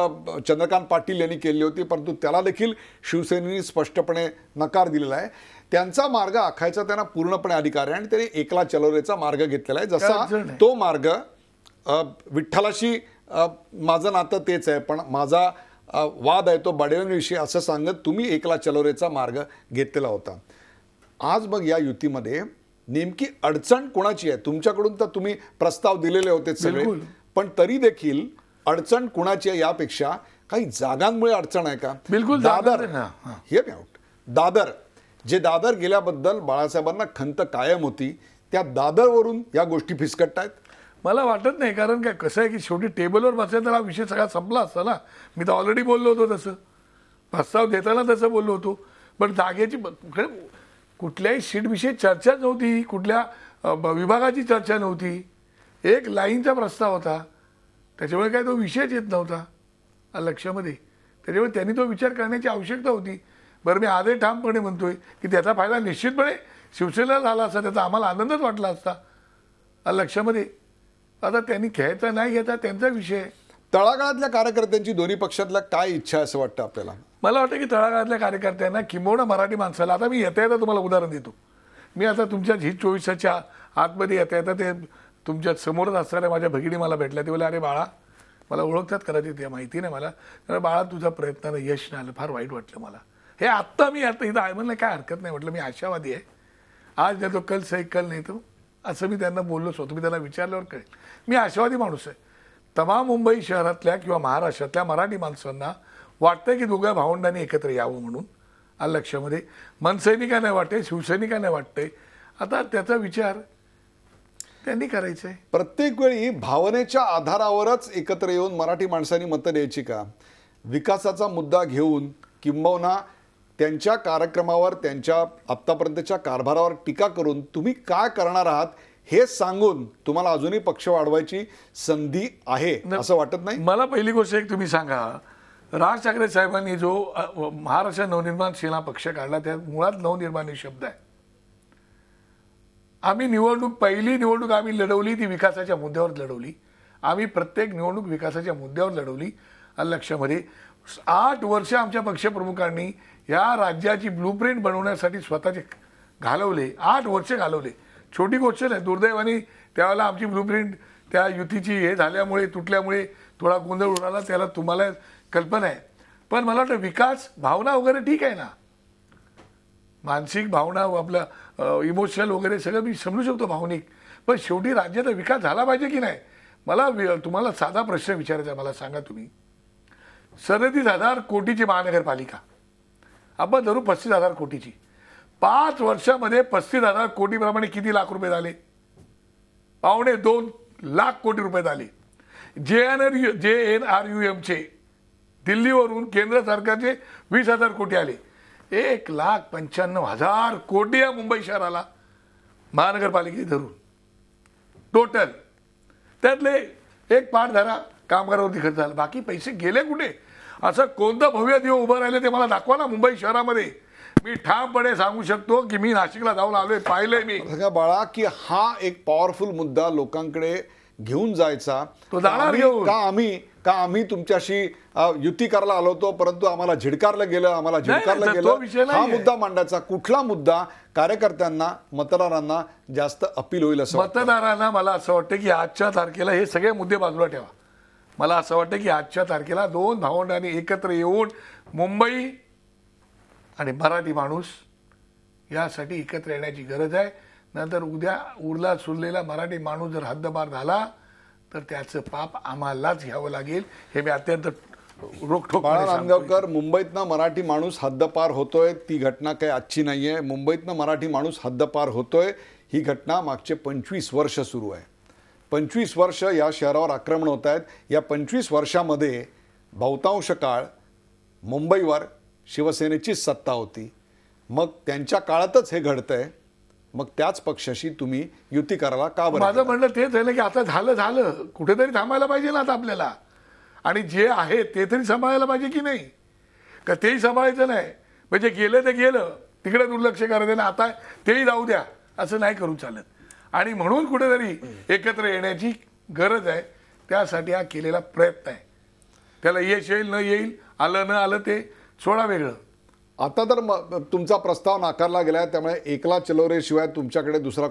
चंद्रकांत पाटील यांनी केली होती, परंतु त्याला देखील शिवसेनेने स्पष्टपणे नकार दिलेला आहे. त्यांचा मार्ग आखायचा त्यांना पूर्णपणे अधिकार आहे आणि त्यांनी एकला चलोरेचा मार्ग घेतलेला आहे. जसा तो मार्ग विठ्ठलाशी माझं नातं तेच आहे, पण माझा वाद आहे तो बडेवांविषयी असं सांगत तुम्ही एकला चलोरेचा मार्ग घेतलेला होता. आज मग या युतीमध्ये नेमकी अडचण कोणाची आहे? तुमच्याकडून तर तुम्ही प्रस्ताव दिलेले होते सगळे, पण तरी देखील अडचण कुणाची आहे यापेक्षा काही जागांमुळे अडचण आहे का? बिलकुल दादर जागा नाही. हां. हे मी आउट. दादर गेल्याबद्दल बाळासाहेबांना खंत कायम होती, त्या दादरवरून या गोष्टी फिसकटतायत. मला वाटत नाही, कारण काय कसं आहे की शेवटी टेबलवर बसल्या तर हा विषय सगळा संपला असता ना. मी तर ऑलरेडी बोललो होतो तसं, प्रस्ताव देताना तसं बोललो होतो. पण जागेची कुठल्याही सीटविषयी चर्चा नव्हती, कुठल्या विभागाची चर्चा नव्हती. एक लाईनचा प्रस्ताव होता, त्याच्यामुळे काय तो विषयच येत नव्हता लक्षामध्ये. त्याच्यामुळे त्यांनी तो विचार करण्याची आवश्यकता होती. बरं, मी आजही ठामपणे म्हणतोय की त्याचा फायदा निश्चितपणे शिवसेनेला झाला असता, त्याचा आम्हाला आनंदच वाटला असता लक्षामध्ये. आता त्यांनी घ्यायचा नाही घ्यायचा त्यांचा विषय. तळागाळातल्या कार्यकर्त्यांची दोन्ही पक्षातल्या काय इच्छा आहे असं वाटतं आपल्याला? मला वाटतं की तळागाळातल्या कार्यकर्त्यांना किंबहुना मराठी माणसाला, आता मी येता तुम्हाला उदाहरण देतो. मी आता तुमच्या झी 24च्या आतमध्ये येता ते तुमच्या समोरच असणाऱ्या माझ्या भगिनी मला भेटल्या. ते बोले, अरे बाळा, मला ओळखतात कदाचित, ते माहिती नाही मला, अरे बाळा तुझ्या प्रयत्नानं यश नाही आलं, फार वाईट वाटलं मला. हे आत्ता इथं आहे म्हणलं काय हरकत नाही, म्हटलं मी आशावादी आहे, आज देतो कल सही कल नाही तो, असं मी त्यांना बोललोच होतो. मी त्यांना विचारल्यावर कळेल, मी आशावादी माणूस आहे. तमाम मुंबई शहरातल्या किंवा महाराष्ट्रातल्या मराठी माणसांना वाटतंय की दोघ्या भावंडांनी एकत्र यावं म्हणून लक्षामध्ये. मनसैनिकांना वाटते, शिवसैनिकांना वाटतंय. आता त्याचा विचार त्यांनी करायचा आहे. प्रत्येक वेळी भावनेच्या आधारावरच एकत्र येऊन मराठी माणसांनी मतं द्यायची का? विकासाचा मुद्दा घेऊन किंबहुना त्यांच्या कार्यक्रमावर, त्यांच्या आत्तापर्यंतच्या कारभारावर टीका करून तुम्ही काय करणार आहात हे सांगून तुम्हाला अजूनही पक्ष वाढवायची संधी आहे असं वाटत नाही? मला पहिली गोष्ट एक तुम्ही सांगा, राज ठाकरे साहेबांनी जो महाराष्ट्र नवनिर्माण सेना पक्ष काढला, त्यात मुळात नवनिर्माण हे शब्द आहे. आम्ही पहिली निवडणूक आम्ही लढवली ती विकासाच्या मुद्द्यावर लढवली. आम्ही प्रत्येक निवडणूक विकासाच्या मुद्द्यावर लढवली लक्षामध्ये. 8 वर्ष आमच्या पक्षप्रमुखांनी या राज्याची ब्लूप्रिंट बनवण्यासाठी स्वतःचे घालवले. 8 वर्ष घालवले. छोटी गोष्ट नाही. दुर्दैवाने त्यावेळेला आमची ब्लूप्रिंट त्या युतीची हे झाल्यामुळे, तुटल्यामुळे थोडा गोंधळ उडाला, त्याला तुम्हाला कल्पना आहे. पण मला वाटतं विकास भावना वगैरे ठीक आहे ना, मानसिक भावना, आपलं इमोशनल वगैरे सगळं मी समजू शकतो भावनिक, पण शेवटी राज्याचा विकास झाला पाहिजे की नाही. मला तुम्हाला साधा प्रश्न विचारायचा, मला सांगा तुम्ही, 37,000 कोटीची महानगरपालिका, आपण धरू 35,000 कोटीची, 5 वर्षामध्ये 35,000 कोटीप्रमाणे किती लाख रुपये झाले? 2.25 लाख कोटी रुपये झाले. JNRUMचे दिल्लीवरून केंद्र सरकारचे 20,000 कोटी आले. 1,95,000 कोटी या मुंबई शहराला महानगरपालिकेत धरून टोटल. त्यातले एक पाठधारा कामगारावरती खर्च झाला, बाकी पैसे गेले कुठे? असं कोणतं भव्य दिव उभं राहिले ते मला दाखवा ना मुंबई शहरामध्ये. मी ठामपणे सांगू शकतो की मी नाशिकला जाऊन आलोय, पाहिलंय मी. बाळा, की हा एक पॉवरफुल मुद्दा लोकांकडे घेऊन जायचा, तो जाणार घेऊन. का आम्ही तुमच्याशी युती करायला आलो होतो, परंतु आम्हाला झिडकारलं गेलं, आम्हाला झिडकारलं तो विषय गेलं, हा नाहीये. मुद्दा मांडायचा. कुठला मुद्दा कार्यकर्त्यांना, मतदारांना जास्त अपील होईल असं वाटतं? मतदारांना मला असं वाटतं की आजच्या तारखेला हे सगळे मुद्दे बाजूला ठेवा. मला असं वाटतं की आजच्या तारखेला 2 भावंडांनी एकत्र येऊन मुंबई आणि मराठी माणूस यासाठी एकत्र येण्याची गरज आहे. नंतर उद्या उरला सुरलेला मराठी माणूस जर हद्दपार झाला तर त्याचं पाप आम्हालाच घ्यावं लागेल, हे मी अत्यंत रोखठोक. बाळा नांदगावकर, मुंबईतनं मराठी माणूस हद्दपार होतोय, ती घटना काही आजची नाहीये. मुंबईतनं मराठी माणूस हद्दपार होतोय, ही घटना मागचे 25 वर्ष सुरू आहे. 25 वर्ष या शहरावर आक्रमण होत आहेत. या 25 वर्षामध्ये बहुतांश काळ मुंबईवर शिवसेनेचीच सत्ता होती. मग त्यांच्या काळातच हे घडतंय, मग त्याच पक्षाशी तुम्ही युती करायला का बरं? माझं म्हणणं तेच आहे ना की आता झालं, कुठेतरी थांबायला पाहिजे ना आता आपल्याला. आणि जे आहे ते तरी सांभाळायला पाहिजे की नाही, का तेही सांभाळायचं नाही? म्हणजे गेलं ते गेलं, तिकडे दुर्लक्ष करायचं ना, आता तेही जाऊ द्या, असं नाही करू चालत. आणि म्हणून कुठेतरी एकत्र येण्याची गरज आहे. त्यासाठी हा केलेला प्रयत्न आहे. त्याला यश येईल न येईल, आलं न आलं ते सोडा वेगळं. आता तर तुमचा प्रस्ताव नाकारला गेलाय, त्यामुळे एकला चलो रे शिवाय तुमच्याकडे दुसरा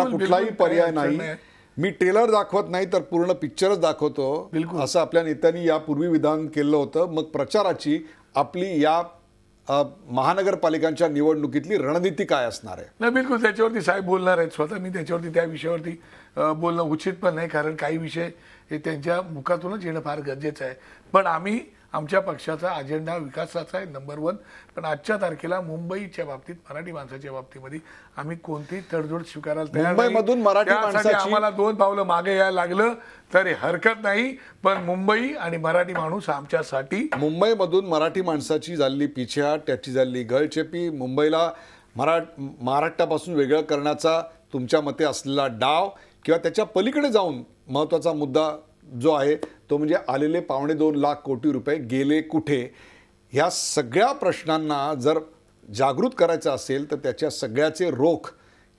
कुठलाही पर्याय नाही. मी ट्रेलर दाखवत नाही तर पूर्ण पिक्चरच दाखवतो, असं आपल्या नेत्यांनी यापूर्वी विधान केलं होतं. मग प्रचाराची आपली या महानगरपालिकांच्या निवडणुकीतली रणनीती काय असणार आहे? नाही, बिलकुल त्याच्यावरती साहेब बोलणार आहेत. स्वतः मी त्याच्यावरती त्या विषयावरती बोलणं उचित पण नाही, कारण काही विषय हे त्यांच्या मुखातूनच येणं फार गरजेचं आहे. पण आम्ही आमच्या पक्षाचा अजेंडा विकासाचा आहे नंबर 1. पण आजच्या तारखेला मुंबईच्या बाबतीत, मराठी माणसाच्या बाबतीमध्ये आम्ही कोणतीही तडजोड स्वीकारायला तयार नाही. मुंबईमधून मराठी त्यासाठी माणसाची- आम्हाला 2 पावलं मागे यायला लागलं तरी हरकत नाही, पण मुंबई आणि मराठी माणूस आमच्यासाठी मुंबईमधून मराठी माणसाची झालेली पिछेहाट, त्याची झालेली गळचेपी, मुंबईला महाराष्ट्रापासून वेगळं करण्याचा तुमच्या मते असलेला डाव, किंवा त्याच्या पलीकडे जाऊन महत्त्वाचा मुद्दा जो आहे तो म्हणजे आलेले 2.25 लाख कोटी रुपये गेले कुठे? ह्या सगळ्या प्रश्नांना जर जागृत करायचं असेल तर त्याच्या सगळ्याचे रोख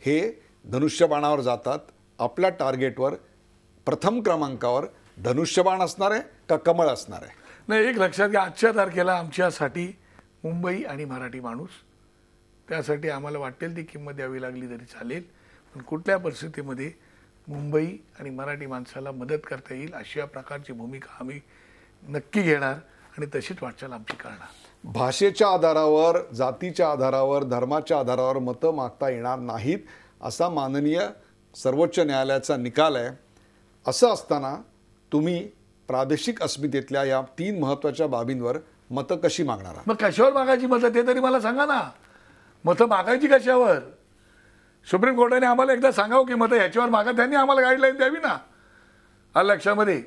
हे धनुष्यबाणावर जातात. आपल्या टार्गेटवर प्रथम क्रमांकावर धनुष्यबाण असणार आहे का कमळ असणार आहे? नाही, एक लक्षात घ्या, आजच्या तारखेला आमच्यासाठी मुंबई आणि मराठी माणूस, त्यासाठी आम्हाला वाटेल ती किंमत द्यावी लागली तरी चालेल, पण कुठल्या परिस्थितीमध्ये मुंबई आणि मराठी माणसाला मदत करता येईल अशा प्रकारची भूमिका आम्ही नक्की घेणार आणि तशीच वाटचाल आमची करणार. भाषेच्या आधारावर, जातीच्या आधारावर, धर्माच्या आधारावर मतं मागता येणार नाहीत असा माननीय सर्वोच्च न्यायालयाचा निकाल आहे. असं असताना तुम्ही प्रादेशिक अस्मितेतल्या या 3 महत्त्वाच्या बाबींवर मतं कशी मागणार आहात? मग कशावर मागायची मतं ते तरी मला सांगा ना. मतं मागायची कशावर? सुप्रीम कोर्टाने आम्हाला एकदा सांगावं की मतं ह्याच्यावर मागा, त्यांनी आम्हाला गाईडलाईन द्यावी ना. आलं लक्षामध्ये?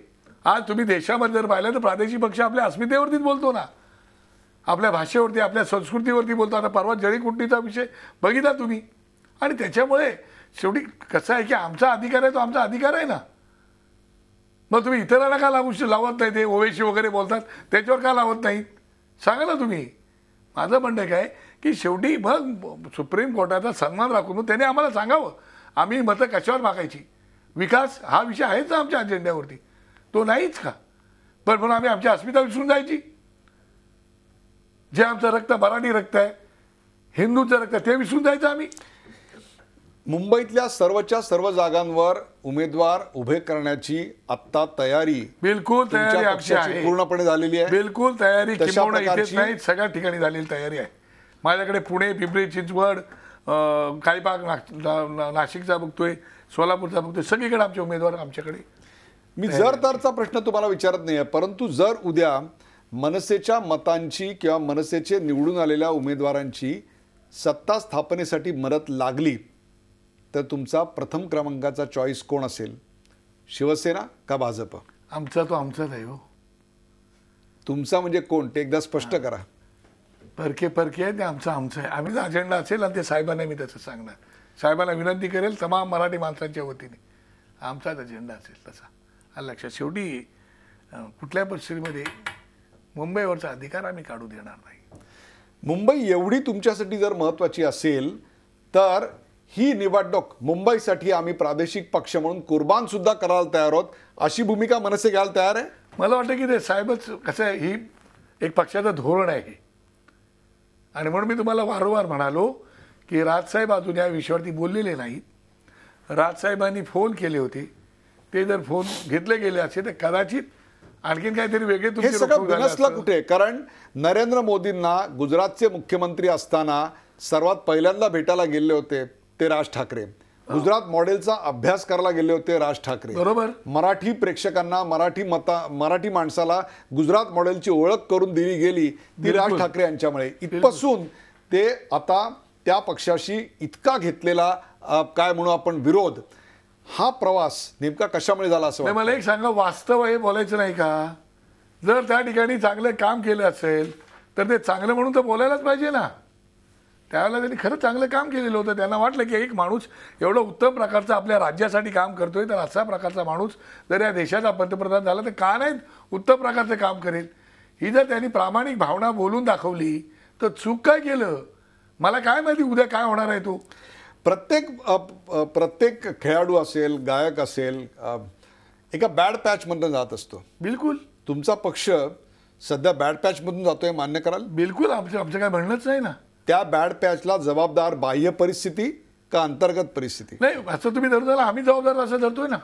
आज तुम्ही देशामध्ये जर पाहिलं तर प्रादेशिक पक्ष आपल्या अस्मितेवरतीच बोलतो ना, आपल्या भाषेवरती, आपल्या संस्कृतीवरती बोलतो. आता परवा जळीकुंडीचा विषय बघितला तुम्ही, आणि त्याच्यामुळे शेवटी कसं आहे की आमचा अधिकार आहे तो आमचा अधिकार आहे ना. मग तुम्ही इतरांना का लावत नाही? ते ओवेशी वगैरे बोलतात त्याच्यावर का लावत नाहीत? सांगा ना तुम्ही. माझं म्हणणं काय की शेवटी मग सुप्रीम कोर्टाचा सन्मान राखून त्याने आम्हाला सांगावं आम्ही मतं कशावर मागायची. विकास हा विषय आहेच ना आमच्या अजेंड्यावरती, तो नाहीच का? पण म्हणून आम्ही आमची अस्मिता विसरून जायची? जे आमचं रक्त मराठी रक्त आहे, हिंदूचं रक्त, ते विसरून जायचं आम्ही? मुंबईतल्या सर्वच्या सर्व जागांवर उमेदवार उभे करण्याची आत्ता तयारी बिलकुल तयारी तुमच्या आमची पक्षाची आहे, पूर्णपणे झालेली आहे. बिलकुल तयारी. तशा किंबहुना इथेच प्रकारची- नाही, सगळ्या ठिकाणी झालेली तयारी आहे. माझ्याकडे पुणे, पिंपरी चिंचवड, काही भाग नाशिकचा बघतोय, सोलापूरचा बघतोय, सगळीकडे आमचे उमेदवार आमच्याकडे. मी जर तरचा प्रश्न तुम्हाला विचारत नाही आहे, परंतु जर उद्या मनसेच्या मतांची किंवा मनसेचे निवडून आलेल्या उमेदवारांची सत्ता स्थापनेसाठी मदत लागली तर तुमचा प्रथम क्रमांकाचा चॉईस कोण असेल? शिवसेना का भाजप? आमचा तो आमचाच आहे हो. तुमचा म्हणजे कोण ते एकदा स्पष्ट करा. परके आहे ते आमचं आहे. आम्ही अजेंडा असेल आणि ते साहेबांना मी तसं सांगणार. साहेबांना विनंती करेल तमाम मराठी माणसांच्या वतीने, आमचाच अजेंडा असेल तसा. आलं लक्षात? शेवटी कुठल्या परिस्थितीमध्ये मुंबईवरचा अधिकार आम्ही काढू देणार नाही. मुंबई एवढी तुमच्यासाठी जर महत्त्वाची असेल तर ही निवडणूक मुंबईसाठी आम्ही प्रादेशिक पक्ष म्हणून कुर्बान सुद्धा करायला तयार आहोत अशी भूमिका मनसे घ्यायला तयार आहे? मला वाटतं की ते साहेबच कसं आहे, ही एक पक्षाचं धोरण आहे. आणि म्हणून मी तुम्हाला वारंवार म्हणालो की राजसाहेब अजून या विषयावरती बोललेले नाहीत. राजसाहेबांनी फोन केले होते, ते जर फोन घेतले गेले असते तर कदाचित आणखीन काहीतरी वेगळे हे तुमचे सगळं रोखोक झालं बिनसलं असतं. कुठे? कारण नरेंद्र मोदींना गुजरातचे मुख्यमंत्री असताना सर्वात पहिल्यांदा भेटायला गेले होते ते राज ठाकरे. गुजरात मॉडेलचा अभ्यास करायला गेले होते राज ठाकरे. बरोबर. मराठी प्रेक्षकांना, मराठी माणसाला गुजरात मॉडेलची ओळख करून दिली गेली ती राज ठाकरे यांच्यामुळे. इथपासून ते आता त्या पक्षाशी इतका घेतलेला काय म्हणू आपण विरोध, हा प्रवास नेमका कशामुळे झाला असं नाही, वाटतं? मला एक सांगा, वास्तव हे बोलायचं नाही का? जर त्या ठिकाणी चांगलं काम केलं असेल तर ते चांगलं म्हणून तर बोलायलाच पाहिजे ना. त्यावेळेला त्यांनी खरं चांगलं काम केलेलं होतं. त्यांना वाटलं की एक माणूस एवढं उत्तम प्रकारचं आपल्या राज्यासाठी काम करतोय, तर असा प्रकारचा माणूस जर या देशाचा पंतप्रधान झाला तर का नाही उत्तम प्रकारचं काम करेल? ही जर त्यांनी प्रामाणिक भावना बोलून दाखवली तर चूक काय केलं? मला काय माहिती उद्या काय होणार आहे तो. प्रत्येक खेळाडू असेल, गायक असेल, एका बॅड पॅचमधून जात असतो. बिलकुल. तुमचा पक्ष सध्या बॅड पॅचमधून जातोय, मान्य कराल? बिलकुल. आमचं काय म्हणणंच नाही ना. त्या बॅड पॅचला जबाबदार बाह्य परिस्थिती का अंतर्गत परिस्थिती? नाही, असं तुम्ही धरतो ना, आम्ही जबाबदार असं धरतोय ना.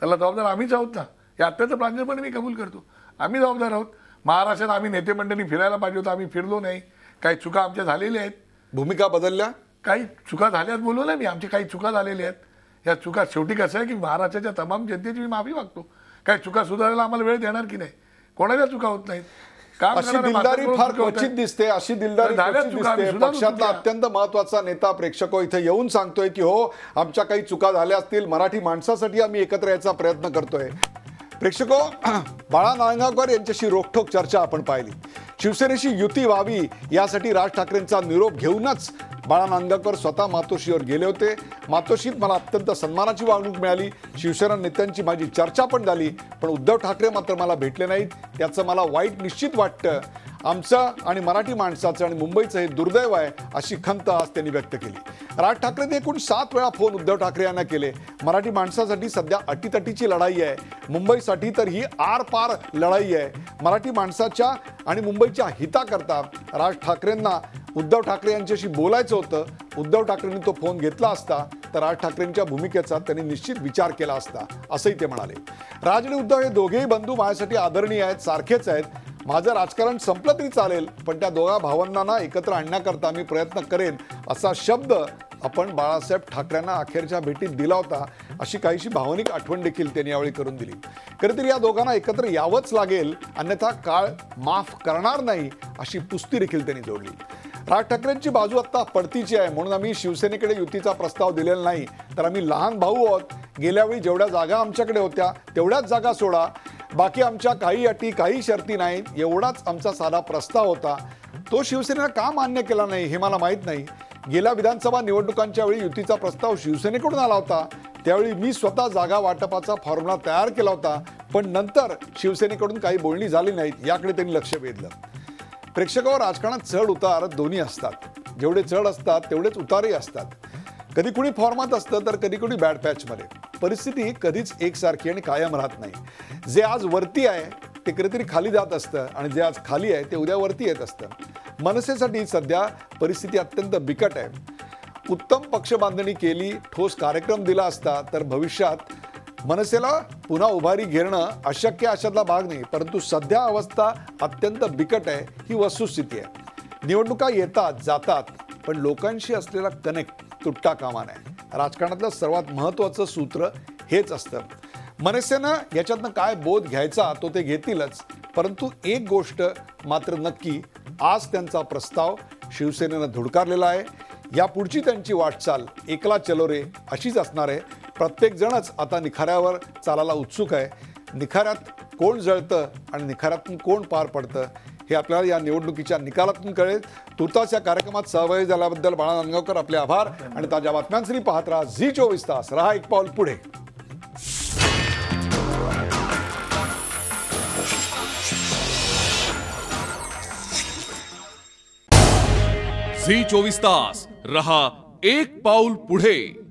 त्याला जबाबदार आम्हीच आहोत ना. हे अत्यंत प्रांजळपणे मी कबूल करतो. आम्ही जबाबदार आहोत. महाराष्ट्रात आम्ही नेते मंडळी फिरायला पाहिजे होतं, आम्ही फिरलो नाही. काही चुका आमच्या झालेल्या आहेत, भूमिका बदलल्या. काही चुका झाल्यात बोलू ना मी, आमच्या काही चुका झालेल्या आहेत. या चुका शेवटी कसं आहे की महाराष्ट्राच्या तमाम जनतेची मी माफी मागतो. काही चुका सुधारायला आम्हाला वेळ देणार की नाही, कोणाच्या चुका होत नाहीत. काम अशी करणाऱ्या दिलदारी माणसांकडून फार चुका होत क्वचित आहेत. दिसते. अशी दिलदारी झाल्या क्वचित चुका, आम्ही दिसते. सुधारू पक्षातला चुका. अत्यंत महत्वाचा नेता प्रेक्षको इथे येऊन सांगतोय की हो आमच्या काही चुका झाल्या असतील, मराठी माणसासाठी आम्ही एकत्र यायचा प्रयत्न करतोय. प्रेक्षको, बाळा नांदगावकर यांच्याशी रोखठोक चर्चा आपण पाहिली. शिवसेनेशी युती व्हावी यासाठी राज ठाकरेंचा निरोप घेऊनच बाळा नांदगावकर स्वतः मातोश्रीवर गेले होते. मातोश्रीत मला अत्यंत सन्मानाची वागणूक मिळाली. शिवसेना नेत्यांची माझी चर्चा पण झाली, पण उद्धव ठाकरे मात्र मला भेटले नाहीत. त्याचं मला वाईट निश्चित वाटतं. आमचं आणि मराठी माणसाचं आणि मुंबईचं हे दुर्दैव आहे अशी खंत आज त्यांनी व्यक्त केली. राज ठाकरेंनी एकूण 7 वेळा फोन उद्धव ठाकरे यांना केले. मराठी माणसासाठी सध्या अटीतटीची लढाई आहे. मुंबईसाठी तर ही आरपार लढाई आहे. मराठी माणसाच्या आणि मुंबईच्या हिताकरता राज ठाकरेंना उद्धव ठाकरे यांच्याशी बोलायचं होतं. उद्धव ठाकरेंनी तो फोन घेतला असता तर राज ठाकरेंच्या भूमिकेचा त्यांनी निश्चित विचार केला असता असंही ते म्हणाले. राज आणि उद्धव हे दोघेही बंधू माझ्यासाठी आदरणीय आहेत, सारखेच आहेत. माझं राजकारण संपलं तरी चालेल, पण त्या दोघा भावंडांना एकत्र आणण्याकरता मी प्रयत्न करेन असा शब्द आपण बाळासाहेब ठाकरेंना अखेरच्या भेटीत दिला होता. अशी काहीशी भावनिक आठवण देखील त्यांनी यावेळी करून दिली. खरं तर या दोघांना एकत्र यावंच लागेल, अन्यथा काळ माफ करणार नाही अशी पुस्ती देखील त्यांनी जोडली. राज ठाकरेंची बाजू आता पडतीची आहे, म्हणून आम्ही शिवसेनेकडे युतीचा प्रस्ताव दिलेला नाही. तर आम्ही लहान भाऊ आहोत. गेल्यावेळी जेवढ्या जागा आमच्याकडे होत्या तेवढ्याच जागा सोडा, बाकी आमच्या काही अटी काही शर्ती नाहीत, एवढाच आमचा साधा प्रस्ताव होता. तो शिवसेनेनं का मान्य केला नाही हे मला माहीत नाही. गेल्या विधानसभा निवडणुकांच्या वेळी युतीचा प्रस्ताव शिवसेनेकडून आला होता. त्यावेळी मी स्वतः जागा वाटपाचा फॉर्म्युला तयार केला होता, पण नंतर शिवसेनेकडून काही बोलणी झाली नाहीत याकडे त्यांनी लक्ष वेधलं. प्रेक्षकावर राजकारणात चढ उतार दोन्ही असतात. जेवढे चढ असतात तेवढेच उतारही असतात. कधी कुणी फॉर्मात असतं तर कधी कुणी बॅड पॅचमध्ये. परिस्थिती कधीच एकसारखी आणि कायम राहत नाही. जे आज वरती आहे ते कधीतरी खाली जात असतं आणि जे आज खाली आहे ते उद्या वरती येत असतं. मनसेसाठी सध्या परिस्थिती अत्यंत बिकट आहे. उत्तम पक्ष बांधणी केली, ठोस कार्यक्रम दिला असता तर भविष्यात मनसेला पुन्हा उभारी घेणं अशक्य अशातला भाग नाही. परंतु सध्या अवस्था अत्यंत बिकट आहे, ही वस्तुस्थिती आहे. निवडणुका येतात जातात, पण लोकांशी असलेला कनेक्ट तुटता कामा नये. राजकारणातलं सर्वात महत्त्वाचं सूत्र हेच असतं. मनसेनं याच्यातनं काय बोध घ्यायचा तो ते घेतीलच, परंतु एक गोष्ट मात्र नक्की, आज त्यांचा प्रस्ताव शिवसेनेनं धुडकारलेला आहे. यापुढची त्यांची वाटचाल एकला चलो रे अशीच असणार आहे. प्रत्येक जणच आता निखाऱ्यावर चालायला उत्सुक आहे. निखाऱ्यात कोण जळतं आणि निखाऱ्यातून कोण पार पडतं हे आपल्याला या निवडणुकीच्या निकालातून कळेल. तुर्तास या कार्यक्रमात सहभागी झाल्याबद्दल बाळा नांदगावकर आपले आभार. आणि ताज्या बातम्यांसाठी पाहत राहा झी24 तास. रहा एक पाऊल पुढे. झी24 तास रहा एक पाऊल पुढे.